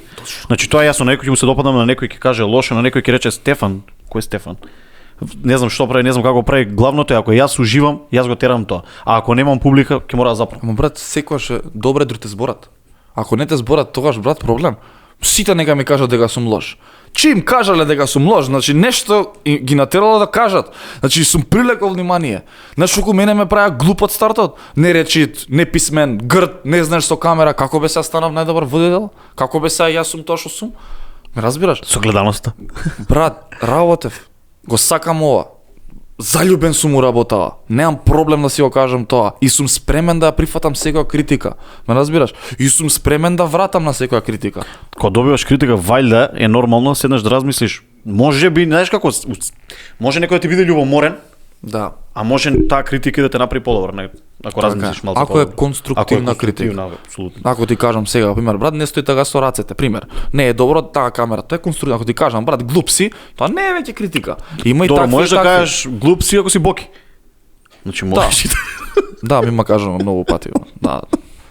Значи тоа јас на некој ќе му се допадам, на некој ќе каже лошо, на некој ќе рече Стефан. Кој е Стефан? Не знам што прави, не знам како прави. Главното е ако јас уживам, јас го терам тоа. А ако немам публика, ќе мора да запрам. Ама брат, секогаш е добре да те зборат. Ако не те зборат, тогаш брат проблем. Сите нека ми кажат дека сум лош. Чим кажале дека сум лош, значи нешто ги натерало да кажат. Значи сум прилекол внимание. Знаеш колку мене ме праја глуп од стартот? Не речит, не писмен, грд, не знаеш со камера, како бе се станав најдобар водител? Како бе се јас сум тоа што сум? Ме разбираш? Со гледаноста. Брат, работев. Го сакам ова. Заљубен сум у работава. Немам проблем да си го кажам тоа. И сум спремен да ја прифатам секоја критика. Ме разбираш? И сум спремен да вратам на секоја критика. Кога добиваш критика, вајда е нормално седнеш да размислиш. Може би, знаеш како, може некој да ти биде љубоморен, Да. а може таа критика да те направи подобар, ако размислиш малку. Ако е конструктивна критика. Апсолутно. Ако ти кажам сега, пример, брат, не стои така со рацете, пример. Не е добро таа камера, тоа е конструктивно. Ако ти кажам, брат, глуп си, тоа не е веќе критика. Има и Добро, такви. можеш да кажеш глуп си ако си боки. Значи можеш. Да, ми ма кажано многу пати. Да,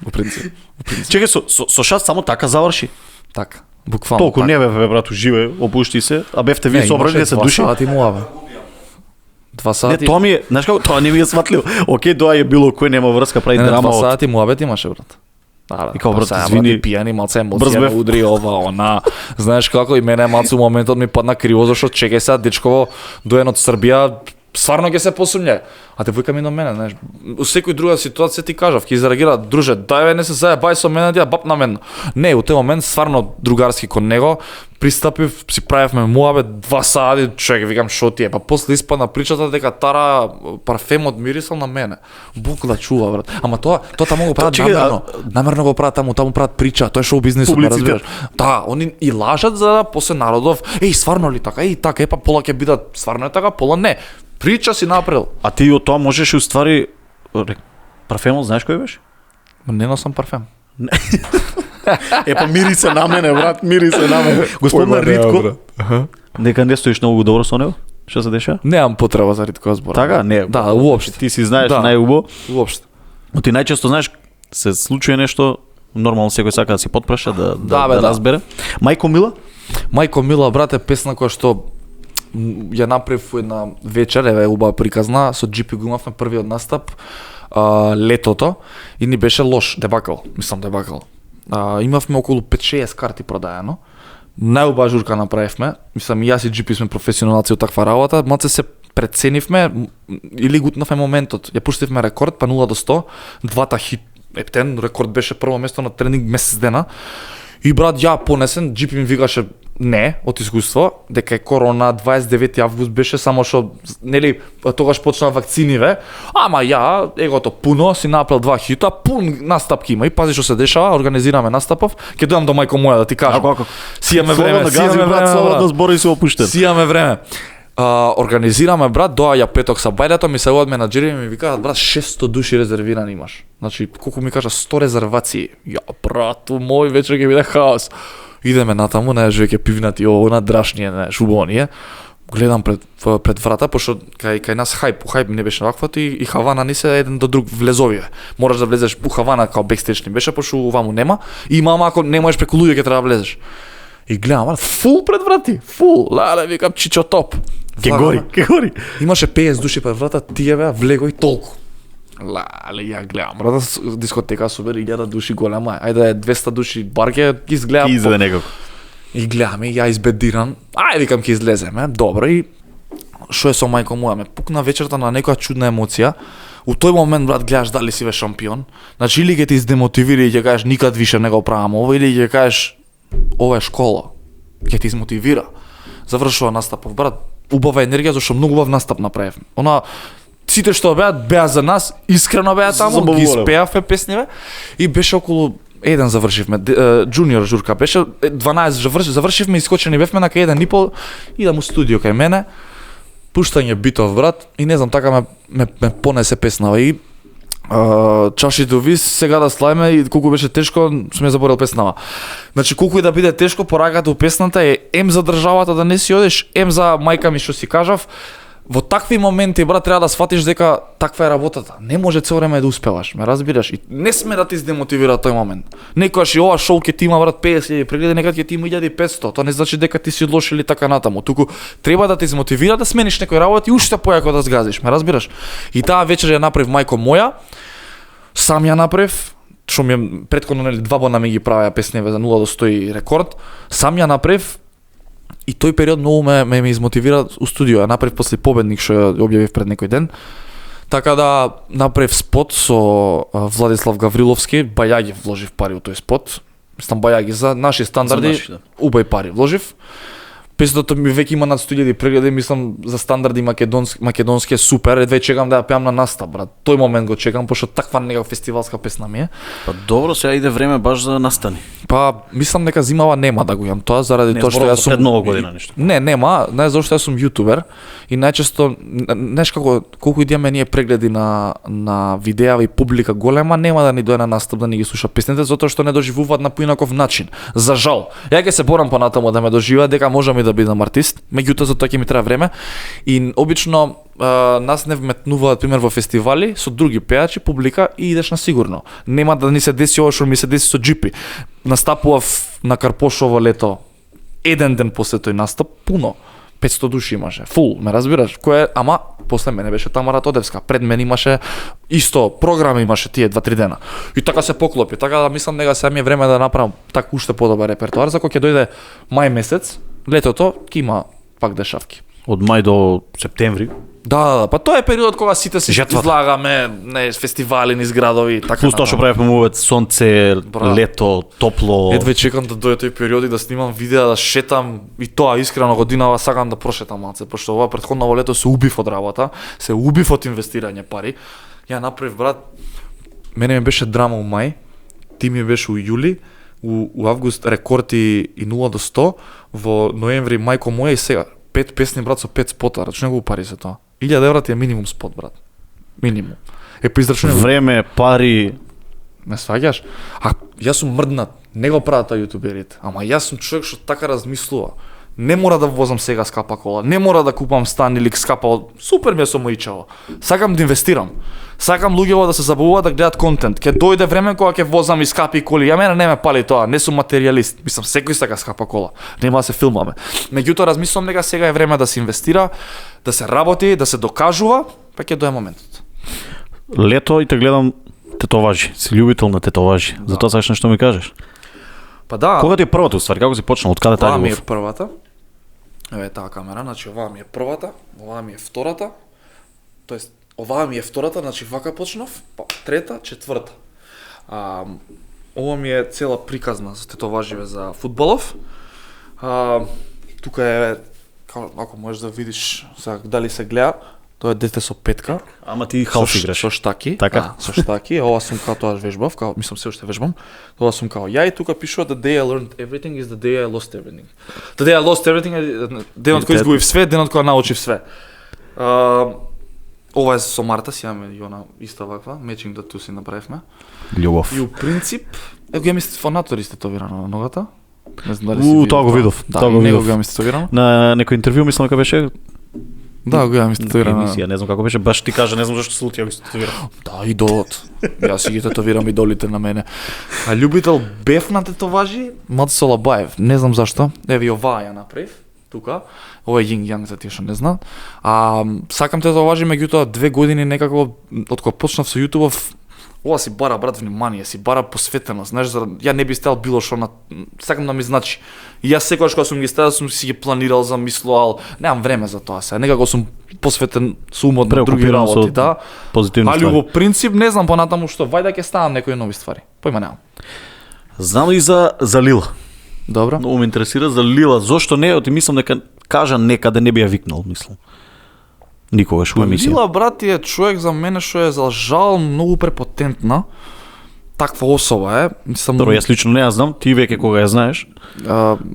во принцип. Чекај, со шат само така заврши. Така, буквално. Толку така. не бе, брат, уживе, опушти се, а бевте ви собрани 10 души. 2 сати му аве. 2 Не, сати. тоа ми е, знаеш како, тоа не ми е сватливо. Океј, тоа е било кој нема врска, прави Не, 2 драма од... сати му аве имаше, брат. Да, И као, брат, сега, извини, пијани, малце брз емоција ме бев. удри ова, она. Знаеш како и мене малце у моментот ми падна криво, зашто чекај сега дечково доен од Србија, стварно ќе се посумње. А девојка ми до мене, знаеш, у секој друга ситуација ти кажав, ќе изреагира, друже, дај бе, не се заебај со мене, ја бап на мен. Не, у тој момент стварно другарски кон него, пристапив, си правевме муабет 2 сати, човек, викам шо ти е, па после испадна причата дека Тара парфемот мирисал на мене. Бук да чува, брат. Ама тоа таму го прават чекай, намерно. Намерно го прават таму прават прича, тоа е шоу бизнисот, ме Публицитет. разбираш. Да, они и лажат за да после народов, стварно ли така, така, па пола ќе бидат, стварно е така, пола не. Прича си направил. А ти од тоа можеш уствари парфемот, знаеш кој беше? Не носам парфем. Па мири се на мене, брат, мири се на мене. Господина Ритко, дека не стоиш многу добро со него? Што се деша? Немам потреба за риткова збора. Така? Не. Да, уопште. Ти си знаеш Да. најубо. Уопште. Но ти најчесто знаеш се случува нешто, нормално секој сака да си потпраша, да бе, да. разбере. Мајко Мила? Мајко Мила, брате, песна која што ја направив во една вечер, еве убава приказна, со GP го имавме првиот настап летото и ни беше лош, дебакал, имавме околу 5-6 карти продаено. Најубава журка направивме, мислам и јас и GP сме професионалци од таква работа, малце се преценивме или гутнавме моментот. Ја пуштивме рекорд па 0 до 100, двата хит ептен, рекорд беше прво место на тренинг месец дена. И брат, ја понесен, GP ми викаше не, од искуство, дека е корона, 29 август беше, само што, нели, тогаш почнаа вакциниве, ама ја, егото пуно, си направил 2 хита, пун настапки има и пази што се дешава, организираме настапов, ќе дојам до мајко моја да ти кажам. Ако Си имаме време, слободно збори си опуштен. Си имаме време. Организираме, брат, доаѓа петок са бајдето, ми се одат менаџери и ми викаат, брат, 600 души резервирани имаш. Значи, колку ми кажа 100 резервации. Ја, брату мој, вечер ќе биде хаос. Идеме натаму, знаеш, веќе пивнати, она драшнije, знаеш, убоние. Гледам пред врата, пошто кај нас хајп не беше ваквото и Хавана не се еден до друг влезовие. Мораш да влезеш у Хавана као бекстејдж не беше, пошто оваму нема. И мама, ако не можеш преку луѓе ќе треба да влезеш. И гледам, фул пред врати, фул, лале, викам, чичо топ. Ке гори. Имаше 50 души пред врата, тие беа влего и толку. Лале, ја гледам, брата, дискотека супер, 1000 души голема, ајде 200 души барке, ги изгледам. Ки излезе некако. И гледам, и ја избедиран, ај викам ќе излеземе, добро, и шо е со мајко моја, ме пукна вечерта на некоја чудна емоција. У тој момент, брат, гледаш дали си ве шампион, значи или ќе те изdeмотивира и ќе кажеш никад више не го правам ова, или ќе кажеш ова е школа, ќе те измотивира. Завршува настапов, брат, убава енергија, зашто многу убав настап направив. Она сите што беа за нас, искрено беа таму, ги испеавме песниве и беше околу 1 завршивме, джуниор журка беше, 12 завршивме, искочени бевме на кај 1,5, идам у студио кај мене, пуштање битов, брат, и не знам, така ме понесе песнава и чашите вис, сега да слајме и колку беше тешко, сме заборел песнава. Значи, колку и да биде тешко, пораката у песната е ем за државата да не си одиш, ем за мајка ми што си кажав. Во такви моменти, брат, треба да сфатиш дека таква е работата. Не може цел време да успеваш, ме разбираш? И не сме да ти издемотивира тој момент. Некојаш и ова шоу ќе ти има, брат, 50.000 прегледи, некад ќе ти има 1500. Тоа не значи дека ти си лош или така натаму. Туку треба да те измотивира да смениш некој работа и уште појако да згазиш, ме разбираш? И таа вечер ја направив мајко моја, сам ја направив, што ми е претходно, нели, 2 бона ми ги правеа песневе за 0 до 100 и рекорд, сам ја направив. И тој период многу ме измотивира у студио. Ја направив после победник што ја објавив пред некој ден. Така да направив спот со Владислав Гавриловски, бајаги вложив пари у тој спот. Мислам бајаги за наши стандарди, убај пари вложив. Песната ми веќе има над 100.000 прегледи, мислам за стандарди македонски е супер, едве чекам да ја пеам на настап, брат. Тој момент го чекам, пошто таква некаква фестивалска песна ми е. Па добро, сега иде време баш за настани. Па мислам дека зимава нема да го имам тоа заради тоа што јас сум пред нова година нешто. Не, нема, знаеш зашто јас сум јутубер и најчесто знаеш колку и имаме ние прегледи на видеа и публика голема, нема да ни дојде на настап да ни ги слуша песните затоа што не доживуваат на поинаков начин. За жал. Ја ќе се борам понатаму да ме доживеат дека можам и да бидам артист, меѓутоа за тоа ќе ми треба време и обично нас не вметнуваат пример во фестивали со други пеачи, публика и идеш на сигурно. Нема да ни се деси ова што ми се деси со GP. Настапував на Карпошово лето, еден ден после тој настап, пуно. 500 души имаше, фул, ме разбираш? Ама после мене беше Тамара Тодевска, пред мене имаше исто програми имаше тие 2-3 дена. И така се поклопи, така да мислам дека сега ми е време да направам така уште подобар репертоар, за кој ќе дојде мај месец, летото ќе има пак дешавки. Од мај до септември. Да, па тоа е период кога сите се излагаме, не фестивали, низ градови, така. Плюс тоа што правиме увет сонце, лето, топло. Едве чекам да дојде тој период и да снимам видеа, да шетам и тоа искрено годинава сакам да прошетам малце, пошто ова претходно лето се убив од работа, се убив од инвестирање пари. Ја направив, брат, мене ми беше драма у мај, ти ми беше у јули, у август рекорд и 0 до 100, во ноември мајко моја и сега 5 песни, брат, со 5 спота, рачуне го пари за тоа. 1000 евра ти е минимум спот, брат. Минимум. По израчуне време, пари. Ме сваѓаш? А јас сум мрднат. Не го прават тоа јутуберите. Ама јас сум човек што така размислува. Не мора да возам сега скапа кола, не мора да купам стан или скапа, супер ми е со моичаво. Сакам да инвестирам. Сакам луѓето да се забавуваат да гледат контент. Ке дојде време кога ќе возам и скапи коли. Ја мене не ме пали тоа, не сум материјалист. Мислам секој сака скапа кола. Нема да се филмаме. Меѓутоа размислувам дека сега е време да се инвестира, да се работи, да се докажува, па ќе дое моментот. Лето и те гледам тетоважи. Си љубител на тетоважи. Затоа сакаш нешто ми кажеш. Па да. Кога ти е првата уствари? Како си почнал? Од каде Оваа тај ми е љубов? првата. Еве таа камера, значи оваа ми е првата, оваа ми е втората. Тоест оваа ми е втората, значи вака почнав, па трета, четврта. Ова ми е цела приказна за тетоваживе за фудбалов. Тука е, ако можеш да видиш сега дали се гледа, тоа е дете со петка. Ама ти халф играш. Со штаки. Така? Со штаки. Ова сум као тоа вежбав, као мислам се уште вежбам. Тоа сум као ја и тука пишува the day I learned everything is the day I lost everything. The day I lost everything е денот кој изгубив све, денот кога научив све. Ова е со Марта, си имаме и она иста ваква, matching да ту си направивме. Љубов. И у принцип, го имам фонатори тетовирано на ногата. Не знам дали си видел. Тоа го видов. Да, Тоа го него видов. го имам тетовирано. На некој интервју мислам дека беше Да, го имам тетовирано. емисија, не знам како беше, баш ти кажа, не знам зашто се лутија го тетовира. Да, идолот. Јас си ги тетовирам идолите на мене. А љубител бев на тетоважи, Мат Солабаев. Не знам зашто. Еве оваа ја направив. Тука. Ова е Ying Yang за тие што не знаат. Сакам тетоважи, меѓутоа 2 години некако од кога почнав со YouTube, ова си бара брат внимание, си бара посветеност, знаеш, ја не би стел било што на сакам да ми значи. И јас секогаш кога сум ги ставил, сум си ги планирал, замислувал, немам време за тоа сега. Некако сум посветен со умот на други Преокупиран со работи, да. позитивни Али ствари. во принцип не знам понатаму што, вајда ќе ставам некои нови ствари. Појма немам. Знам и за Лила. Добро. Многу ме интересира за Лила. Зошто не? Оти мислам дека кажа некаде не би ја викнал, мислам. Никогаш во емисија. Лила брат е човек за мене што е за жал многу препотентна. Таква особа е. Мислам, Добро, јас лично не ја знам, ти веќе кога ја знаеш.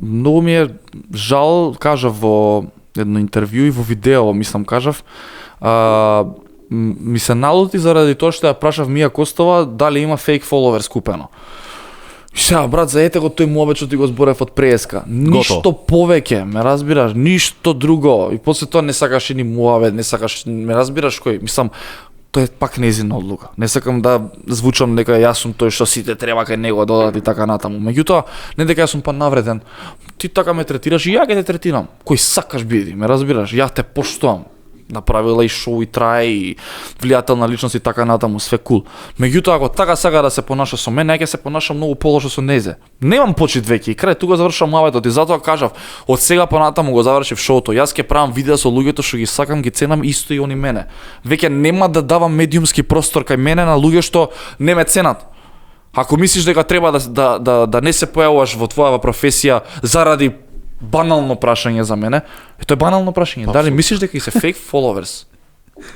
многу ми е жал, кажав во едно интервју и во видео, мислам кажав, ми се налути заради тоа што ја прашав Мија Костова дали има фейк фоловер скупено. Сега, брат, заете го тој муабет што ти го зборев од преска. Ништо повеќе, ме разбираш, ништо друго. И после тоа не сакаш ни муабет, не сакаш, ме разбираш кој? Мислам, тоа е пак нејзина одлука. Не сакам да звучам дека јас сум тој што сите треба кај него да одат и така натаму. Меѓутоа, не дека јас сум па навреден. Ти така ме третираш и ја ќе те третирам. Кој сакаш биди, ме разбираш? Ја те поштувам. Направила и шоу и трае и влијателна личност и така натаму, све кул. Меѓутоа, ако така сака да се понаша со мене, ќе се понаша многу полошо со незе. Немам почит веќе и крај тука завршам маветот и затоа кажав, од сега понатаму го завршив шоуто. Јас ќе правам видеа со луѓето што ги сакам, ги ценам исто и они мене. Веќе нема да давам медиумски простор кај мене на луѓе што не ме ценат. Ако мислиш дека треба да не се појавуваш во твојава професија заради банално прашање за мене, тоа е банално прашање. Дали мислиш дека и се фейк followers?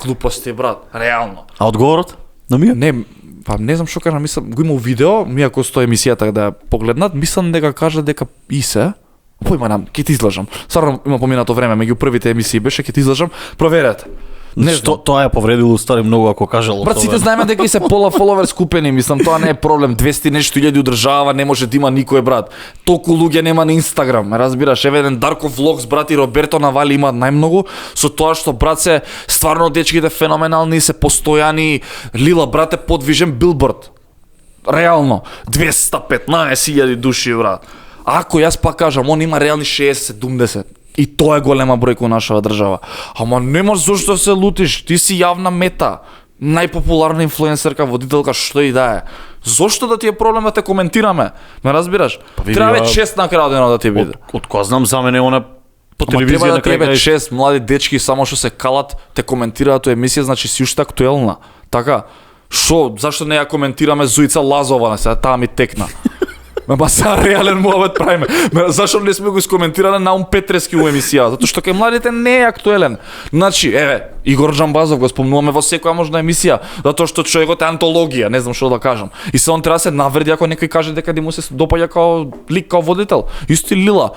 Глупости, брат, реално. А одговорот на Мија? Не, па не знам што кажа, мислам, го има видео, Мија Костова емисијата да ја погледнат, мислам дека кажа дека и се. Појма нам, ќе ти излажам. Стварно има поминато време, меѓу првите емисии беше, ќе ти излажам. Проверете. Не Што тоа ја повредило стари многу ако кажало. Брат, сите знаеме дека и се пола фоловер скупени, мислам, тоа не е проблем. 200 нешто илјади одржава, не може да има никој, брат. Толку луѓе нема на Инстаграм, разбираш, еве еден Дарко Влогс, брат, и Роберто Навали имаат најмногу, со тоа што, брат, се стварно дечките феноменални, се постојани. Лила, брат, е подвижен билборд. Реално, 215.000 души, брат. Ако јас пак кажам, он има реални 60-70. И тоа е голема бројка у нашава држава. Ама немаш зошто се лутиш, ти си јавна мета, најпопуларна инфлуенсерка, водителка, што и да е. Зошто да ти е проблем да те коментираме? Ме разбираш? види, Треба веќе 6 на крај дена да ти биде. Од кој знам за мене она по Ама телевизија треба на да тебе крај 6 млади дечки само што се калат, те коментираат тоа емисија, значи си уште актуелна. Така, шо, зашто не ја коментираме Зуица Лазова, сега таа ми текна. Ма са реален муабет правиме. Зашто не сме го искоментирале на Петрески у емисија? Затоа што кај младите не е актуелен. Значи, еве, Игор Джамбазов го спомнуваме во секоја можна емисија, затоа што човекот е антологија, не знам што да кажам. И се он треба да се навреди ако некој каже дека му се допаѓа као лик, као водител. Исто и Лила.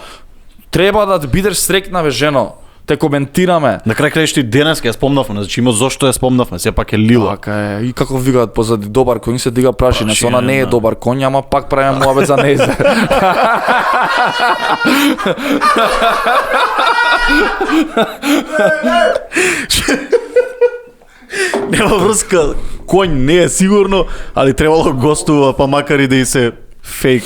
Треба да бидеш срекна, бе, жено. те коментираме. На крај краишти денес ќе ја спомнавме, значи има зошто ја спомнавме, сепак е Лила. Така е. И како викаат позади добар конј се дига прашина, Прашина, она не е да. добар конј, ама пак правиме муабет за нејзе. Нема врска, конј не е сигурно, али требало гостува, па макар и да и се фейк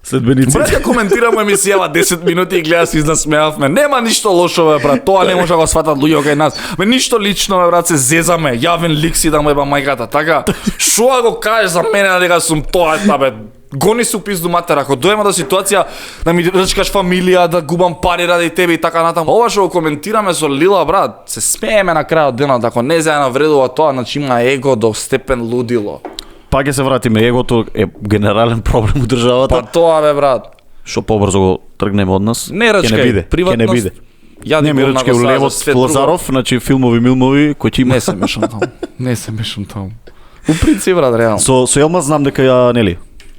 следбениците. Брат, ја коментираме емисијава 10 минути и гледа се изнасмеавме. Нема ништо лошо, бе, брат. Тоа не може да го сватат луѓе кај нас. Ме ништо лично, бе, брат, се зезаме. Јавен лик си да му еба мајката. Така, шо да го кажеш за мене дека сум тоа, бе? Гони се пизду матер, ако доема до ситуација да ми рчкаш фамилија, да губам пари ради тебе и така натаму. Ова што го коментираме со Лила, брат, се смееме на крајот денот, ако не се навредува тоа, значи има его до степен лудило. Па ќе се вратиме, егото е генерален проблем у државата. Па тоа бе, брат. Што побрзо го тргнеме од нас. Не Ќе рчкај, не биде, приватност. ќе не биде. Ја Не ми рчкај у левот Лазаров, значи филмови кој ќе има. Не се мешам таму. Не се мешам таму. У принцип, брат, реално. Со Елма знам дека ја, нели,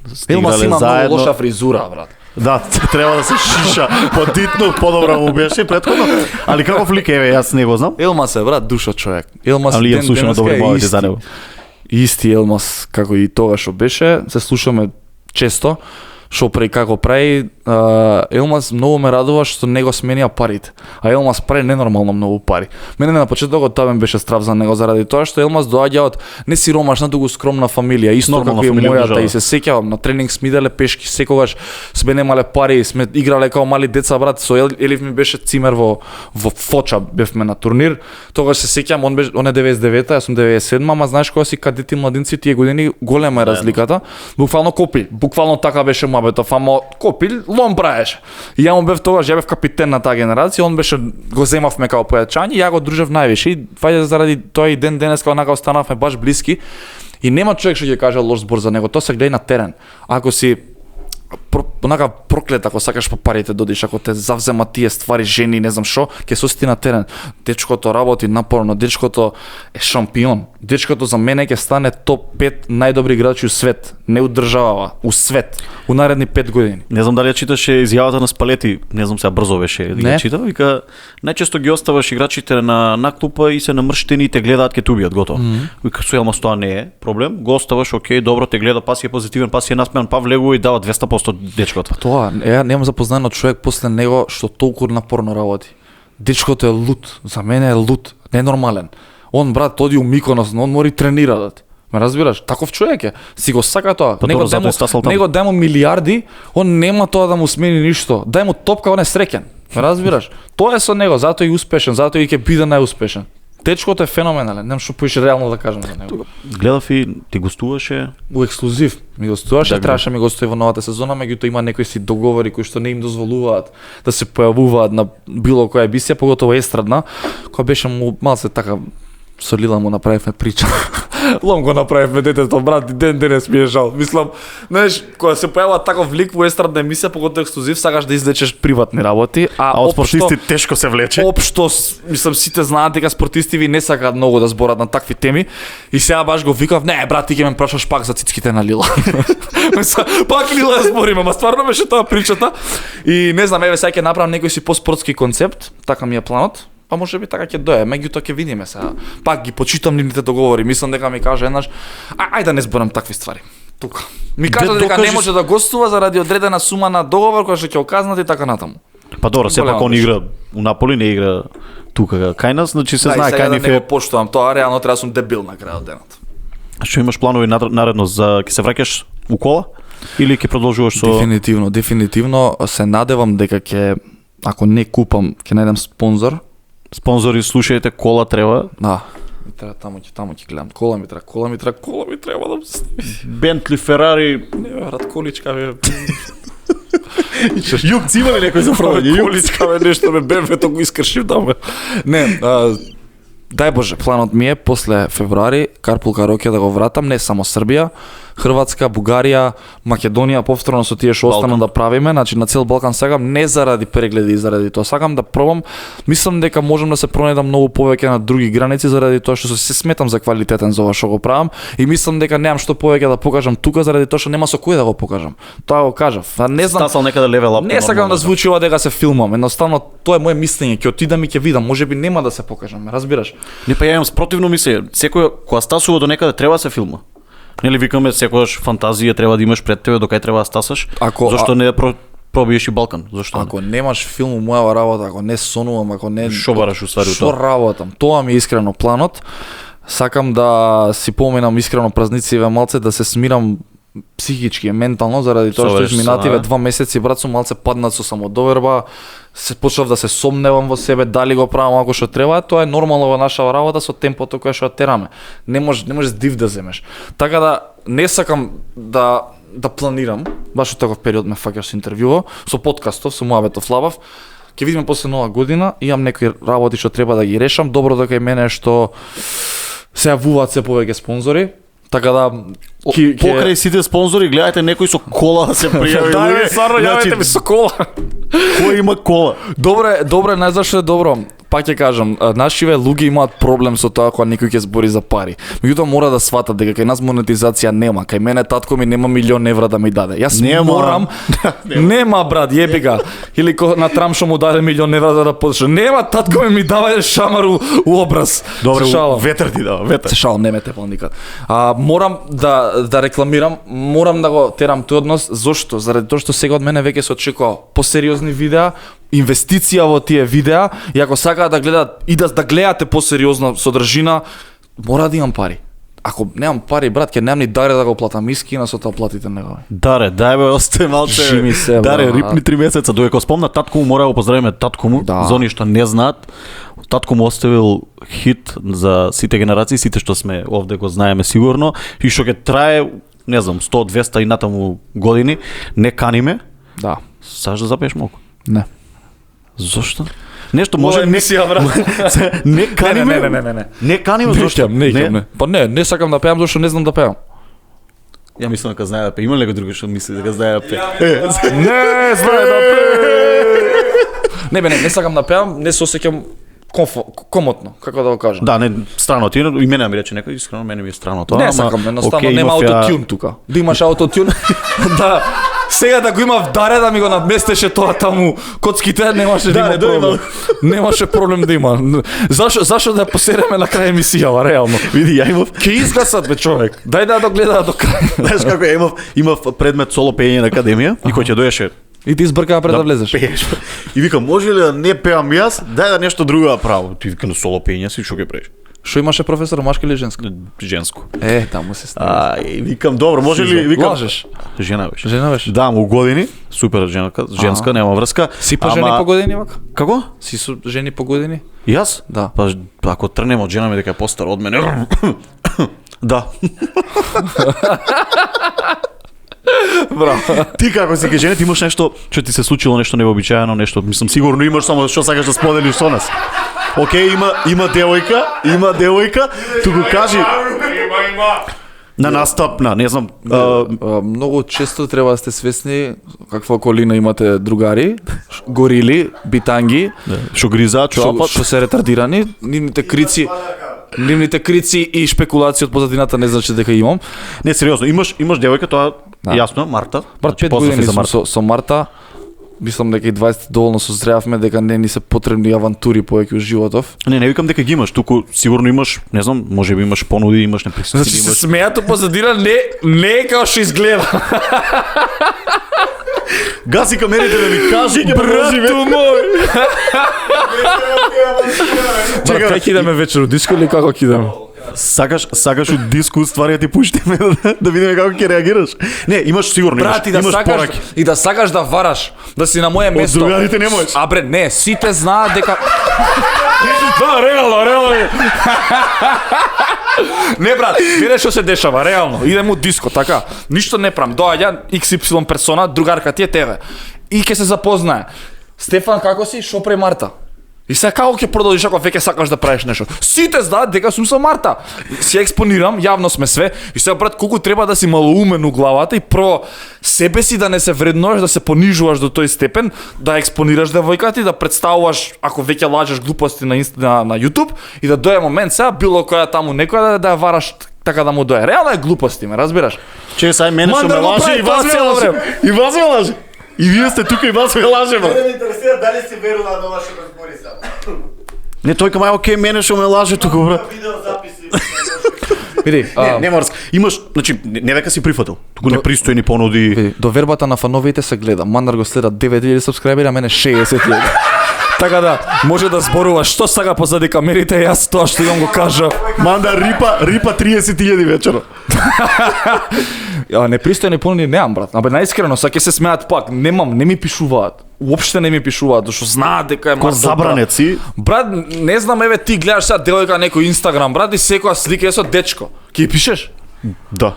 Елмас стигнале има заедно. многу лоша фризура, брат. Да, треба да се шиша подитно, подобра му беше претходно. Али каков лик еве, јас не го знам. Елмас е, брат, душа човек. Елмас Али ја слушаме добри мовите за него. Исти Елмас, како и тогаш што беше, се слушаме често, што прави како прави. Елмас многу ме радува што не го сменија парите. А Елмас прави ненормално многу пари. Мене на почетокот тоа ми беше страв за него заради тоа што Елмас доаѓа од не сиромашна, туку скромна фамилија, исто Нормална како и фамилија мојата, држава. и се сеќавам на тренинг сме иделе пешки, секогаш сме немале пари, сме играле као мали деца, брат, со Елив ми беше цимер во Фоча, бевме на турнир. Тогаш се сеќавам, он е 99-та, јас сум 97-ма, ама знаеш кога си кадети младинци тие години, голема е разликата. Буквално копил, буквално така беше мабетов, ама копил, лом правеше. И ја му бев тогаш, ја бев капитен на таа генерација, он беше, го земавме као појачање, ја го дружев највише и вајде заради тоа и ден денес као онака останавме баш блиски. И нема човек што ќе каже лош збор за него, тоа се гледа на терен. Ако си онака проклет, ако сакаш по парите додиш, ако те завземат тие ствари, жени, не знам шо, ќе се осети на терен. Дечкото работи напорно, дечкото е шампион. Дечкото за мене ќе стане топ 5 најдобри играчи у свет, не у држава, у свет, у наредни 5 години. Не знам дали ја читаше изјавата на Спалети, не знам сега брзо беше да Не. ја читав, вика најчесто ги оставаш играчите на клупа и се намрштени и те гледаат ке те убијат, готово. Вика со Елмас тоа не е проблем, го оставаш, окей, добро те гледа, па си е позитивен, па си е насмеан, па влегува и дава 200% дечкото. Тоа, ја немам запознано човек после него што толку напорно работи. Дечкото е лут, за мене е лут, ненормален. Он брат оди у Миконос, он мори тренира да. Ме разбираш? Таков човек е. Си го сака тоа. Па Него добро, затоа е стасал таму. дај му милиарди, он нема тоа да му смени ништо. Дај му топка, он е среќен. Ме разбираш? Тоа е со него, затоа е успешен, затоа и ќе биде најуспешен. Дечкото е феноменален, немам што поише реално да кажам за него. Гледав и ти гостуваше. У ексклузив ми гостуваше, Да, требаше ми гостува во новата сезона, меѓутоа има некои си договори кои што не им дозволуваат да се појавуваат на било која емисија, поготово естрадна, која беше му малце така со Лила му направивме прича. Лом го направивме детето, брат, и ден денес ми е жал. Мислам, знаеш, кога се појавува таков лик во естрадна емисија, поготово ексклузив, сакаш да излечеш приватни работи, А од спортисти тешко се влече. Општо, мислам, сите знаат дека спортисти ви не сакаат многу да зборат на такви теми и сега баш го викав, не, брат, ти ќе ме прашаш пак за цицките на Лила. Пак Лила ја збориме, ама стварно беше тоа причата. И не знам, еве сега ќе направам некој си поспортски концепт, така ми е планот. Па може би така ќе дое, меѓутоа ќе видиме сега. Пак ги почитам нивните договори, мислам дека ми каже еднаш, ајде да не зборам такви ствари. Тука. Ми кажа дека не докажи- може да гостува заради одредена сума на договор која што ќе оказнат и така натаму. Па добро, сепак Голема он беше. игра у Наполи, не игра тука кај нас, значи се Да, знае и сега кај да нив не е. го поштувам тоа, реално треба да сум дебил на крајот денот. Што имаш планови наредно за ќе се враќаш у кола или ќе продолжуваш со Дефинитивно се надевам дека ќе, ако не купам, ќе најдам спонзор. спонзори, слушајте, кола треба. Да. Ми треба таму ќе гледам. Кола ми треба да се Бентли, Ферари, не бе, брат, количка бе. Јук има ли некој за продање? Количка бе, нешто бе, бемвето го искршив таму. Не, дај Боже, планот ми е после февруари Карпул Кароке да го вратам, не само Србија, Хрватска, Бугарија, Македонија, повторно со тие што остану да правиме, значи на цел Балкан сакам, не заради прегледи и заради тоа, сакам да пробам, мислам дека можам да се пронедам многу повеќе на други граници заради тоа што се сметам за квалитетен за ова што го правам и мислам дека немам што повеќе да покажам тука заради тоа што нема со кој да го покажам. Тоа го кажав. Не знам. Стасал некаде левел ап. Не сакам да звучи ова дека се филмам. Едноставно тоа е мое мислење, ќе отидам и ќе видам, можеби нема да се покажам, разбираш? Не, па ја имам спротивно мислење. Секој кога стасува до некаде треба да се филма. Нели викаме секогаш фантазија треба да имаш пред тебе до кај треба да стасаш. Зошто не пробиеш и Балкан? Зошто? Ако немаш филм у моја работа, ако не сонувам, ако не Шо бараш уствари што работам? Тоа ми е искрено планот. Сакам да си поминам искрено празнициве малце, да се смирам психички, ментално, заради тоа што изминативе 2 месеци, брат, сум малце паднат со самодоверба, се почнав да се сомневам во себе, дали го правам ако што треба, тоа е нормално во наша работа со темпото кое што тераме. Не можеш див да земеш. Така да не сакам да планирам, баш во таков период ме фаќаш со интервјуо, со подкастов, со Муабетов Лабав. Ќе видиме после нова година, имам некои работи што треба да ги решам, добро дека и мене што се јавуваат се повеќе спонзори. Така да покрај сите спонзори гледајте некој со кола да се пријави. Да, стварно јавете ми со кола. Кој има кола? Добре, не знам што е добро. Пак ќе кажам, нашиве луѓе имаат проблем со тоа кога некој ќе збори за пари. Меѓутоа мора да сватат дека кај нас монетизација нема. Кај мене татко ми нема 1.000.000 евра да ми даде. Јас морам. Нема брат, јеби га. Или на Трам што му даде 1.000.000 евра за да почне. Нема, татко ми даваје шамар у образ. Добре, ветер ти дава, ветер. Се шалам, не ме тепал никад. Морам да рекламирам, морам да го терам тој однос. Зошто? Заради тоа што сега од мене веќе се очекува посериозни видеа, инвестиција во тие видеа и ако сакаат да гледаат и да гледате посериозна содржина, мора да имам пари. Ако немам пари, брат, ќе немам ни даре да го платам искина со тоа платите негови. Даре, дај бе, осте малце. Даре, рипни 3 месеца, додека спомна татко му, мора да го поздравиме татко му, за оние што не знаат. Татко му оставил хит за сите генерации, сите што сме овде го знаеме сигурно и што ќе трае, не знам, 100-200 и натаму години, не каниме. Да. Саш да запееш малку? Не. Зошто? Нешто може емисија, брат. Не каниме. Не. Не каниме зошто? Не. Па не сакам да пеам зашто не знам да пеам. Ја мислам дека знае да пее. Има ли некој друг што мисли дека знае да пее? Не знае да пее. Не сакам да пеам, не се осеќам комотно, како да го кажам. Да, не странно ти, и мене ми рече некој, искрено мене ми е странно тоа. Не сакам, едноставно нема аутотюн тука. Да имаш аутотюн, да. Сега да го имав Даре да ми го надместеше тоа таму коцките, немаше да има проблем. Немаше проблем да има. Зашо да посереме на крај емисијава, реално. Види, ја имав ќе изгасат бе човек. Дај да го гледаат до крај. Знаеш како имав предмет соло пеење на академија и кој ќе доеше и ти избркаа пред да влезеш. И викам, може ли да не пеам јас, дај да нешто друго да правам. Ти викам соло пеење си, што ќе правиш? Што имаше професор, машко или женско? Женско. Таму се стави. Викам, добро, може ли, викам, лажеш? Жена беше. Жена беше. Да, му години, супер женска, нема врска. Си по жени по години вака? Како? Си со жени по години? Јас? Да. Па ако трнем од жена ми дека е постар од мене. Да. Браво. Ти како си ке женет, имаш нешто што ти се случило, нешто невообичаено, нешто, мислам сигурно имаш, само што сакаш да споделиш со нас. Океј, има девојка, туку кажи. На настап, не знам. Многу често треба да сте свесни каква околина имате другари, горили, битанги, што гризаат, што се ретардирани, нивните крици и шпекулации од позадината не значи дека имам. Не, сериозно, имаш девојка, тоа јасно, Марта. Брат, 5 години сум со Марта. Мислам дека и 20 доволно созревавме, дека не ни се потребни авантури повеќе во животов. Не викам дека ги имаш, туку сигурно имаш, не знам, можеби имаш понуди, имаш неприсутни. Значи се смејато позадина не е како што изгледа. Гаси камерите да ми кажи, брату мој. Чекај, кај идеме вечер у диско или како идеме? Сакаш од диско ствари да ти пуштиме да видиме како ќе реагираш. Не, имаш сигурно, имаш пораки. И да сакаш да вараш, да си на моје место. Од другарите не можеш. Бре, не, сите знаат дека да, реално. Не брат, видиш што се дешава, реално. Идем у диско, така. Ништо не правам. Доаѓа XY персона, другарка ти е тебе. И ќе се запознае. Стефан, како си? Шо прави Марта? И сега како ќе продолжиш ако веќе сакаш да правиш нешто? Сите знаат дека сум со Марта. Се експонирам, јавно сме све. И сега брат, колку треба да си малоумен у главата и прво себе си да не се вреднуваш, да се понижуваш до тој степен, да експонираш девојката и да представуваш ако веќе лажеш глупости на YouTube и да дое момент сега било која таму некоја да ја вараш така да му дое. Реално е глупости, ме разбираш? Че сај мене што ме лаже и вас ме лаже. И вас ме лаже. И вие сте тука и вас ме лаже, бе. Мене ме интересира дали си верува на ова што го збори само. Не, тој кај окей, мене што ме лаже тука, брат. Видеозаписи. Види, Не морс. Имаш, значи не дека си прифатил. Туку непристојни понуди. види, до вербата на фановите се гледа. Мандар го следа 9000 сабскрајбери, а мене 60.000. Така да, може да зборуваш што сага позади камерите, јас тоа што имам го кажа. Манда рипа 30.000 вечерно. Ја, непристојни понуди немам, брат. Абе, наискрено, са ќе се смеат пак. Немам, не ми пишуваат. Уопште не ми пишуваат, зашто знаат дека е Ко забранет си. Брат, не знам, еве ти гледаш сега девојка некој Инстаграм, брат, и секоја слика е со дечко. Ки пишеш? Да.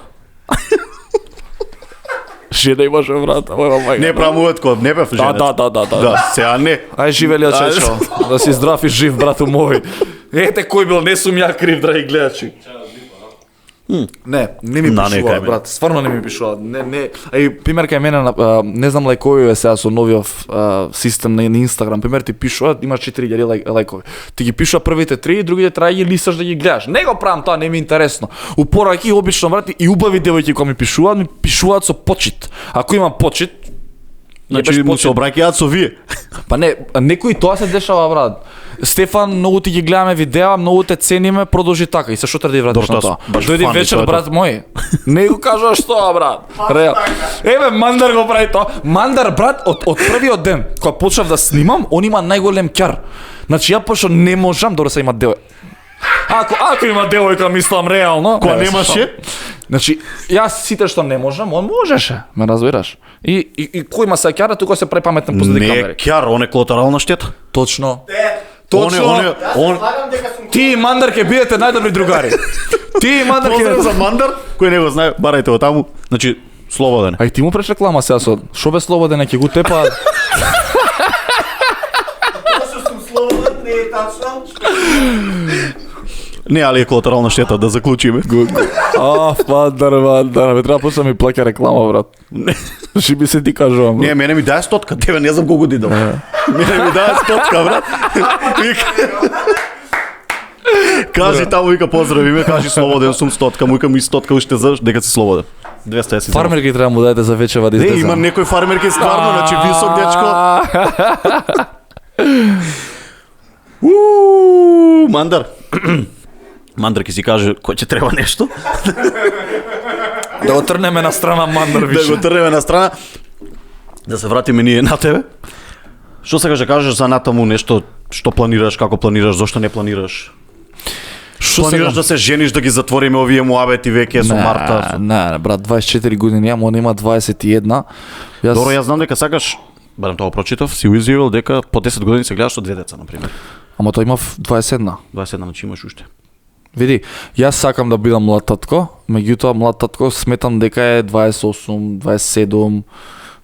Жена имаше, брат, моја мајка. Не правуват код, не бев женет. Да. Да, сега не. Ај живели чечо. Да си здрав и жив, брату мој. Ете кој бил, не сум ја крив, драги гледачи. Не ми На, пишуваат, некај, брат. Стварно не ми пишуваат. Не. Ај пример кај мене не знам лајкови сега со новиот систем на Инстаграм. Пример ти пишуваат, имаш 4000 лајкови. Ти ги пишува првите 3, другите треба ги листаш да ги гледаш. Не го правам тоа, не ми е интересно. Упораки обично, брат, и убави девојки кои ми пишуваат со почит. Ако има почит, Значи му се обраќаат со вие. па не, некои тоа се дешава, брат. Стефан, многу ти ги гледаме видеа, многу те цениме, продолжи така. И се што треба да ја вратиш Добро, на тоа? баш Дојди фан, вечер, тоа е брат мој. Не го кажуваш тоа, брат. Реал. Еве, Мандар го прави тоа. Мандar, брат, од првиот ден, кога почнав да снимам, он има најголем ќар. Значи ја пошто не можам, добро се има девој. Ако има девојка, мислам реално. Кога немаше? Значи, јас сите што не можам, он можеше, ме разбираш. И кој има се ќара, тука се препаметен позади Не, камери. кјар, он е колатерална штета. Точно. Точно. Он Слагам дека сум Ти и Мандар ќе бидете најдобри другари. Ти и Мандар Поздрав ќе... за Мандар, кој не го знае, барајте го таму. Значи, слободен. Ај ти му преш реклама сега со шо бе слободен ќе го тепа. тоа што сум слободен, не е тачно. Не, али е колатерална штета, да заклучиме. Мандар, ме треба почна ми плаќа реклама, брат. Ши би се ти кажувам. Не, мене ми даде стотка, тебе не знам колку ти дам. Мене ми даде стотка, брат. Кажи таму, вика, поздрави ме, кажи слободен сум стотка, му викам и стотка уште за дека си слободен. 200 си. Фармерки треба му дадете за вечева да Не, излезам. има некој фармерки стварно, значи висок дечко. Мандар. Мандар ќе си каже кој ќе треба нешто, Да го трнеме на страна Мандар да више. го трнеме на страна, да се вратиме ние на тебе. Што сакаш да кажеш за натаму нешто, што планираш, како планираш, зошто не планираш? Што Планираш да се жениш, да ги затвориме овие муабети веќе со Марта? Не, брат, 24 години имам, он има 21. Јас Добро, јас знам дека сакаш, барем тоа прочитав, си изјавил дека по 10 години се гледаш со две деца, например. Ама тој имав 21. 27, значи имаш уште. Види, јас сакам да бидам млад татко, меѓутоа млад татко сметам дека е 28, 27,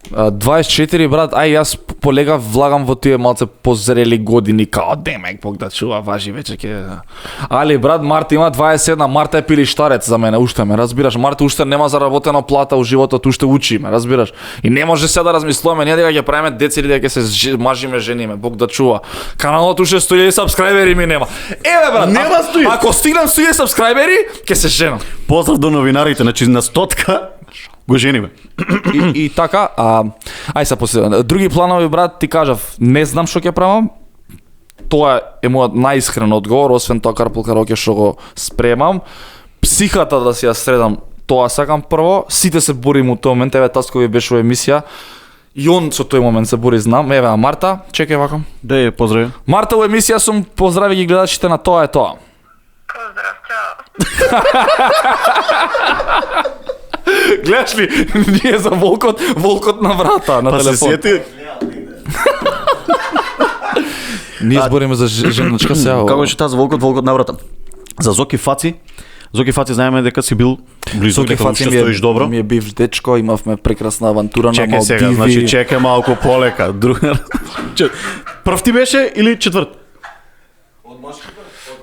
24, брат, јас полега влагам во тие малце позрели години, као демек, Бог да чува, важи вече ќе... Али, брат, Марта има 27, Марта е пилиштарец за мене, уште ме, разбираш, Марта уште нема заработена плата у животот, уште учи ме, разбираш. И не може сега да размислуваме, ние дека ќе правиме деца или дека ќе се мажиме, жениме, Бог да чува. Каналот уште 100.000 сабскрајбери ми нема. Еве, брат, Нема 100.000. ако стигнам 100.000 сабскрајбери, ќе се женам. Поздрав до новинарите, значи на стотка го жениме. И така, ај се после. Други планови, брат, ти кажав, не знам што ќе правам. Тоа е мојот најискрен одговор, освен тоа карпул караоке што го спремам. Психата да си ја средам, тоа сакам прво. Сите се борим у тој момент, еве Таскови беше во емисија. И он со тој момент се бори, знам. Еве, а Марта, чекај вака. Да ја поздрави. Марта во емисија сум, поздрави ги гледачите на Тоа е тоа. Поздрав, чао. Гледаш ли, ние за волкот на врата, на Па се телефон. сети, Ние збориме за женачка сега. како беше таа за волкот на врата. За Зоки Фаци. Зоки Фаци знаеме дека си бил близо, Соки дека Фаци уште стоиш добро. ми е бив дечко, имавме прекрасна авантура на Чекај сега, Малдиви. значи чекај малку полека. Прв ти беше или четврт?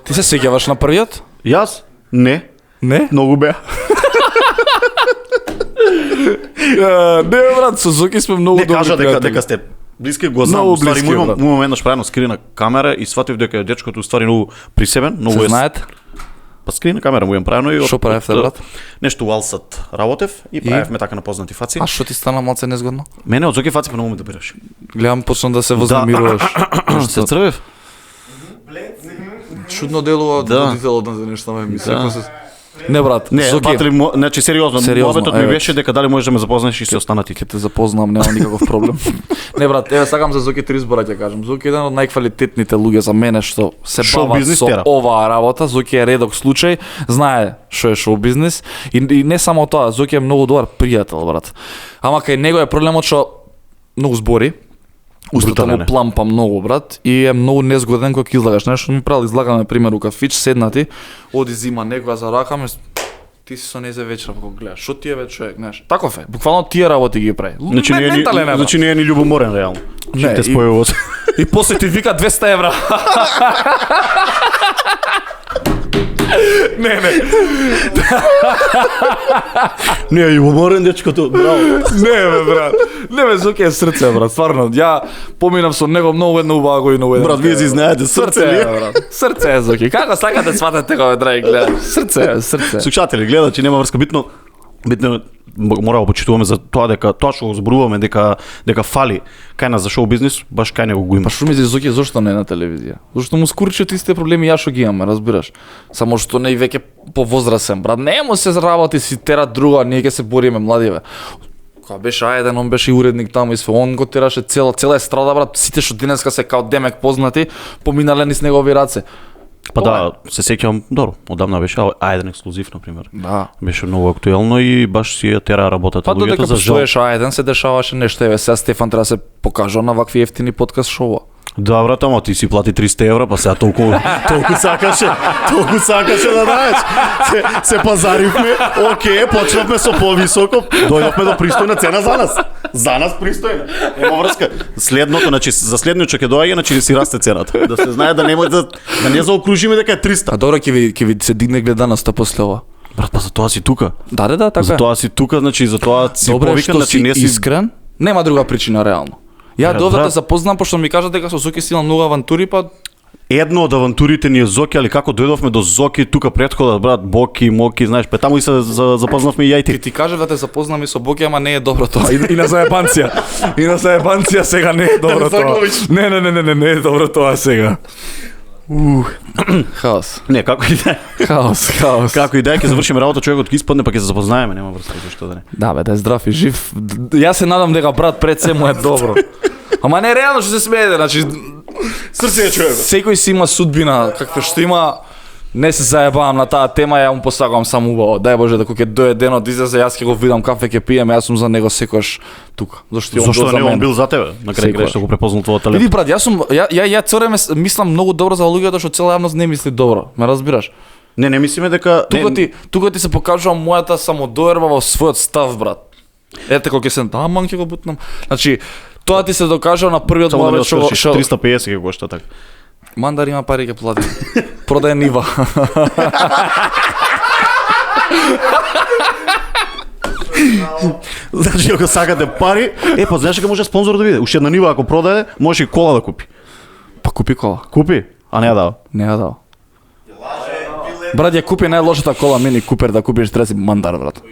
Ти се сеќаваш на првиот? Јас? Не. Не? Многу беа. Не, брат, со Зоки сме многу Не добри кажа пријатели. дека сте блиски, го знам. Многу Ствари блиски, брат. му имам еднаш правено скрина камера и сватив дека е дечкото ствари многу присебен, многу Се е. знаете? Па скрина камера му имам правено и Шо правевте, брат? Нешто Уалсат работев и правевме така на познати фаци. А што ти стана малце незгодно? Мене од Зоки фаци многу ме добираш. Гледам почна да се вознемируваш. Се црвев? Чудно делува од Да. водителот на нешта ме мисли. Да. Не, брат, Не, Зоки, батли, значи сериозно, муабетот ми еве. беше дека дали можеш да ме запознаеш и се останати. ќе те запознам, нема никаков проблем. Не, брат, еве сакам за Зоки 3 збора ќе кажам. Зоки е еден од најквалитетните луѓе за мене што се Шоу бават бизнис со тера. оваа работа. Зоки е редок случај, знае што е шоу бизнис и не само тоа, Зоки е многу добар пријател, брат. Ама кај него е проблемот што многу збори. Устата му Брутален е. плампа многу, брат, и е многу незгоден кога ќе излагаш. Знаеш што ми правил излагаме на пример у кафич, седнати, оди зима некоја за рака, ти си со незе вечера кога гледаш. Што ти е бе човек, знаеш? Таков е. Буквално тие работи ги прави. Значи не е ни, Ментален брат. значи не е ни љубоморен реално. Не, Те и- спојува. И после ти вика 200 евра. Не. Не е љубоморен дечкото, браво. Не бе, брат. Не бе, Зоки е срце, брат. Стварно, ја поминам со него многу една убава година. Брат, вие си знаете, срце ли е, е? брат. Срце е, Зоки. Како сакате сватате кога драги гледаш? Срце е, срце. Слушатели, гледачи, нема врска. Битно е, мора да почитуваме за тоа дека тоа што го зборуваме дека фали кај нас за шоу бизнис, баш кај него го има. Па што мислиш Зоки зошто не е на телевизија? Зошто му скурчат истите проблеми ја што ги имаме, разбираш? Само што не и веќе повозрасен, брат. Не му се работи си тера друга, ние ќе се бориме младиве. Кога беше Ајден, он беше и уредник таму и све, он го тераше цела естрада, брат. Сите што денеска се као Демек познати, поминале низ негови раце. Па да, се сеќавам, добро, одамна беше Ајден ексклузив, на пример. Да. Беше многу актуелно и баш си ја тера работата Па додека луѓето за жал. постоеше Ајден се дешаваше нешто, еве сега Стефан треба да се покажа на вакви ефтини подкаст шоуа. Да, брат, ама ти си плати 300 евра, па сега толку сакаше да даеш. Се пазаривме, окей, почнавме со повисоко, дојдовме до пристојна цена за нас. За нас пристојна. Нема врска. Следното, значи за следниот ќе доаѓа, значи да си расте цената. Да се знае да нема да не заокружиме дека е 300. А добро ќе ви се дигне гледаноста после ова. Брат, па за тоа си тука. Да, така. За тоа си тука, значи за тоа си Добре, повикан, што значи си не си искрен, нема друга причина реално. Ја Брат, дове да брат. запознам, пошто ми кажа дека со Зоки си имам многу авантури, па едно од авантурите ни е Зоки, али како дојдовме до Зоки тука претхода, брат, Боки, Моки, знаеш, па таму и се запознавме и ја и ти. ти кажа да те запознам и со Боки, ама не е добро тоа. И на заебанција. И на заебанција сега не е добро тоа. Не е добро тоа сега. Хаос. Не, како и да е. Хаос. Како и да е, ќе завршиме работа, човекот ќе испадне, па ќе се запознаеме, нема врска, зашто да не. Да, бе, да е здрав и жив. Јас се надам дека брат пред се му е добро. Ама не реално што се смеете, значи Срце е човек. секој си има судбина, каква што има. Не се заебавам на таа тема, ја му посакувам само убаво. Дај Боже да кога ќе дое денот излезе, јас ќе го видам кафе ќе пиеме, јас сум за него секогаш тука. Зошто Зошто бил да за не он мене. бил за тебе? На крај Секогаш. крај што го препознал твојот Види талент. брат, ја цореме мислам многу добро за луѓето што цела јавност не мисли добро. Ме разбираш? Не мислиме дека Тука ти се покажува мојата самодоверба во својот став, брат. Ете кога ќе се таман ќе го бутнам. Значи, тоа ти се докажа на првиот само да не момент што скршиш 350 ќе кошта така. Мандар има пари ќе плати. Продаje нива. Значи ако сакате пари, па знаеш дека може спонзор да биде. Уште една нива ако продаде, може и кола да купи. Па купи кола. Купи, а не ја дава. Не ја дал. Брат, ја купи најлошата кола Мини Купер да купиш треба си мандар, брат.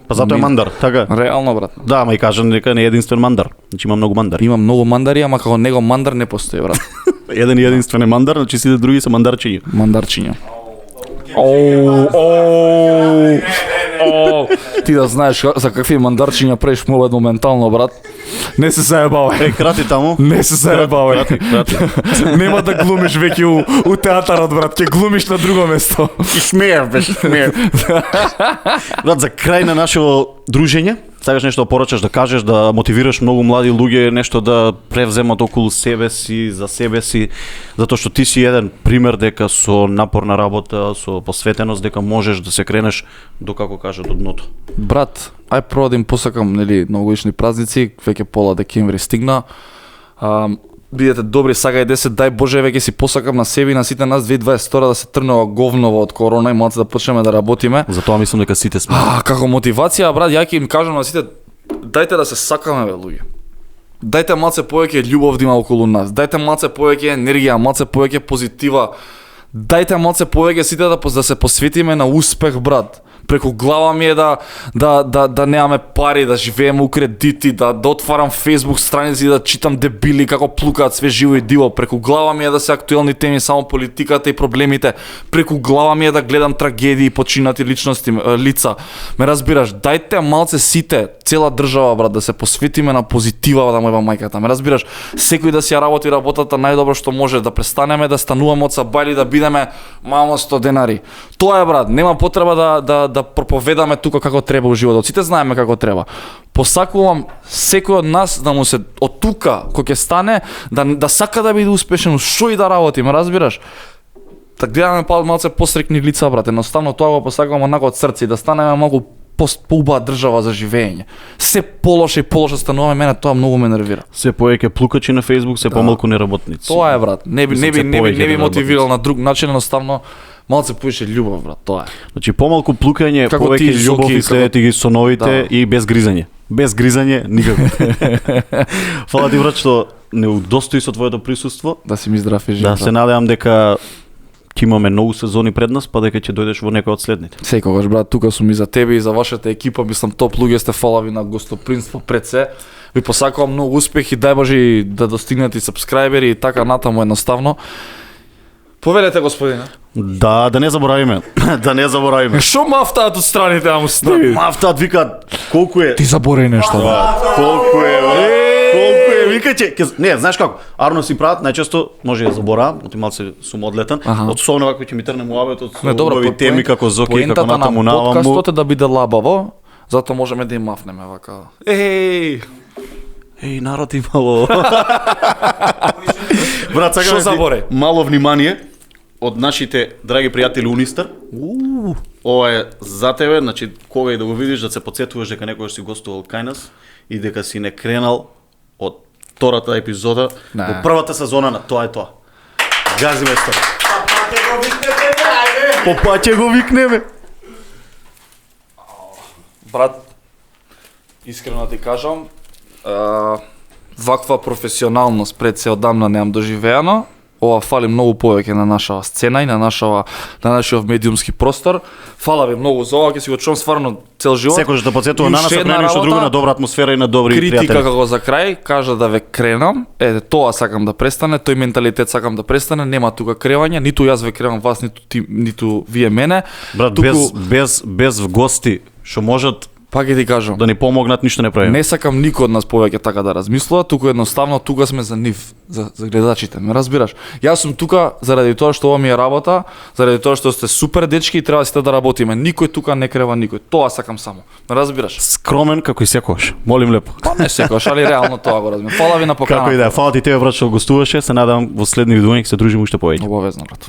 Па затоа е мандар, така. Реално, брат. Да, ама и кажам дека не е единствен мандар. Значи има многу мандари. Има многу мандари, ама како него мандар не постои, брат. Еден и единствен е мандар, значи сите други се мандарчиња. Мандарчиња. Ти да знаеш за какви мандарчиња правиш мовет моментално, брат. Не се заебавај. Крати таму. Не се заебавај. Крати. Нема да глумиш веќе у театарот, брат. Ќе глумиш на друго место. И смеев, беше смеев. Брат, за крај на нашето дружење, сакаш нешто да порачаш, да кажеш, да мотивираш многу млади луѓе, нешто да превземат околу себе си, за себе си, затоа што ти си еден пример дека со напорна работа, со посветеност, дека можеш да се кренеш до, како кажа, до дното. Брат, ај прво да им посакам, нели, новогодишни празници, веќе пола декември стигна. бидете добри, сакајте се, дај Боже, веќе си посакам на себе и на сите нас 2022 да се трнува говново од корона и малце да почнеме да работиме. Затоа мислам дека сите сме. Како мотивација, брат, ја ќе им кажам на сите, дајте да се сакаме, бе, луѓе. Дајте малце повеќе љубов да има околу нас. Дајте малце повеќе енергија, малце повеќе позитива. Дайте малце повеќе сите да се посветиме на успех, брат. Преку глава ми е да немаме пари, да живееме у кредити, да отварам Facebook страници и да читам дебили како плукаат све живо и диво. Преку глава ми е да се актуелни теми само политиката и проблемите. Преку глава ми е да гледам трагедии, починати личности, лица. Ме разбираш, дајте малце сите, цела држава, брат, да се посветиме на позитива, да мојва мајката. Ме разбираш, секој да си ја работи работата најдобро што може, да престанеме да стануваме од сабајли, да бидеме мамо 100 денари. Тоа е, брат, нема потреба да проповедаме тука како треба у животот. Сите знаеме како треба. Посакувам секој од нас да му се од тука кој ќе стане да сака да биде успешен, што и да работи, ме разбираш? Да гледаме малце посрекни лица, брат. Едноставно тоа го посакувам онако од срце и да станеме малку поубава држава за живење. Се полоше и полоше стануваме, мене тоа многу ме нервира. Се повеќе плукачи на Facebook, се помалку неработници. Тоа е, брат. Не би мотивирал на друг начин, едноставно малце повеќе љубов, брат, тоа е. Значи помалку плукање, Како повеќе ти, љубов Жоки, и следете ги со новите и без гризање. Без гризање никако. Фала ти, брат, што не удостои со твоето присуство. Да си ми здрав и жив. Да, се надевам дека ќе имаме многу сезони пред нас, па дека ќе дојдеш во некој од следните. Секогаш, брат, тука сум и за тебе и за вашата екипа, мислам топ луѓе сте, фала ви на гостопринство пред се. Ви посакувам многу успех и дај Боже да достигнете и сабскрајбери и така натаму едноставно. Повелете, господине. Да не заборавиме. Да не заборавиме. Шо мафтаат од страните, а му стави? Мафтаат викаат колку е. Ти заборај нешто, брат. Колку е, бе? Колку е? Викаќе, не, знаеш како? Арно си прават, најчесто може да заборавам, оти малце сум одлетен. Особено ако ќе ми трне муабетот со убави теми како Зоки, како натаму наваму. Подкастот е да биде лабаво, затоа можеме да им мафнеме вака. Еј, народ имало. Брат, Шо заборај? Мало внимание од нашите драги пријатели Унистар. Ова е за тебе, значи кога и да го видиш да се потсетуваш дека некојаш си гостувал кај нас и дека си не кренал од втората епизода во првата сезона на Тоа е тоа. Гази местор. По паќе го викнеме. брат, искрено ти кажам, ваква професионалност пред се одамна немам доживеано. Ова фали многу повеќе на нашава сцена и на нашиот медиумски простор. Фала ви многу за ова, ќе си го чувам стварно цел живот. Секој што потсетува на нас, ако не ништо друго, на добра атмосфера и на добри пријатели. Критика како за крај, кажа да ве кренам, тоа сакам да престане, тој менталитет сакам да престане, нема тука кревање, ниту јас ве кревам вас, ниту вие мене. Брат, без гости што можат Па ќе ти кажам, да ни помогнат, ништо не правиме. не сакам никој од нас повеќе така да размислува, туку едноставно тука сме за нив, за гледачите, ме разбираш? Јас сум тука заради тоа што ова ми е работа, заради тоа што сте супер дечки и треба сите да работиме. Никој тука не крева никој. Тоа сакам само. Ме разбираш? Скромен како и секогаш. Молим лепо. Па не секогаш, али реално тоа го разбирам. Фала ви на поканата. Како и да, фала ти тебе, брат, што гостуваше. Се надам во следни видеоња ќе се дружиме уште повеќе. Обавезно, брат.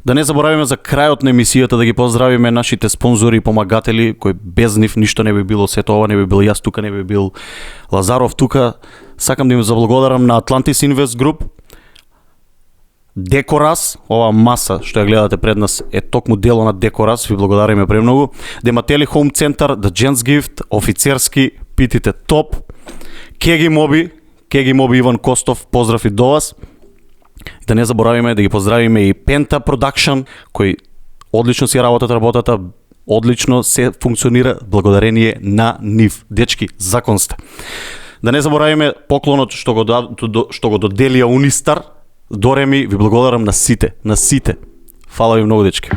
Да не заборавиме за крајот на емисијата да ги поздравиме нашите спонзори и помагатели кои без нив ништо не би било, сето ова не би бил јас тука, не би бил Лазаров тука. Сакам да им заблагодарам на Atlantis Invest Group, Декорас, ова маса што ја гледате пред нас е токму дело на Декорас, ви благодариме премногу. Дематели Home Center, The Gents Gift, офицерски, питите топ. Кеги Моби Иван Костов, поздрав и до вас. Да не заборавиме да ги поздравиме и Penta Production, кој одлично си работата, одлично се функционира благодарение на нив. Дечки, закон сте. Да не заборавиме поклонот што го доделија Унистар. Дореми, ви благодарам на сите. Фала ви многу, дечки.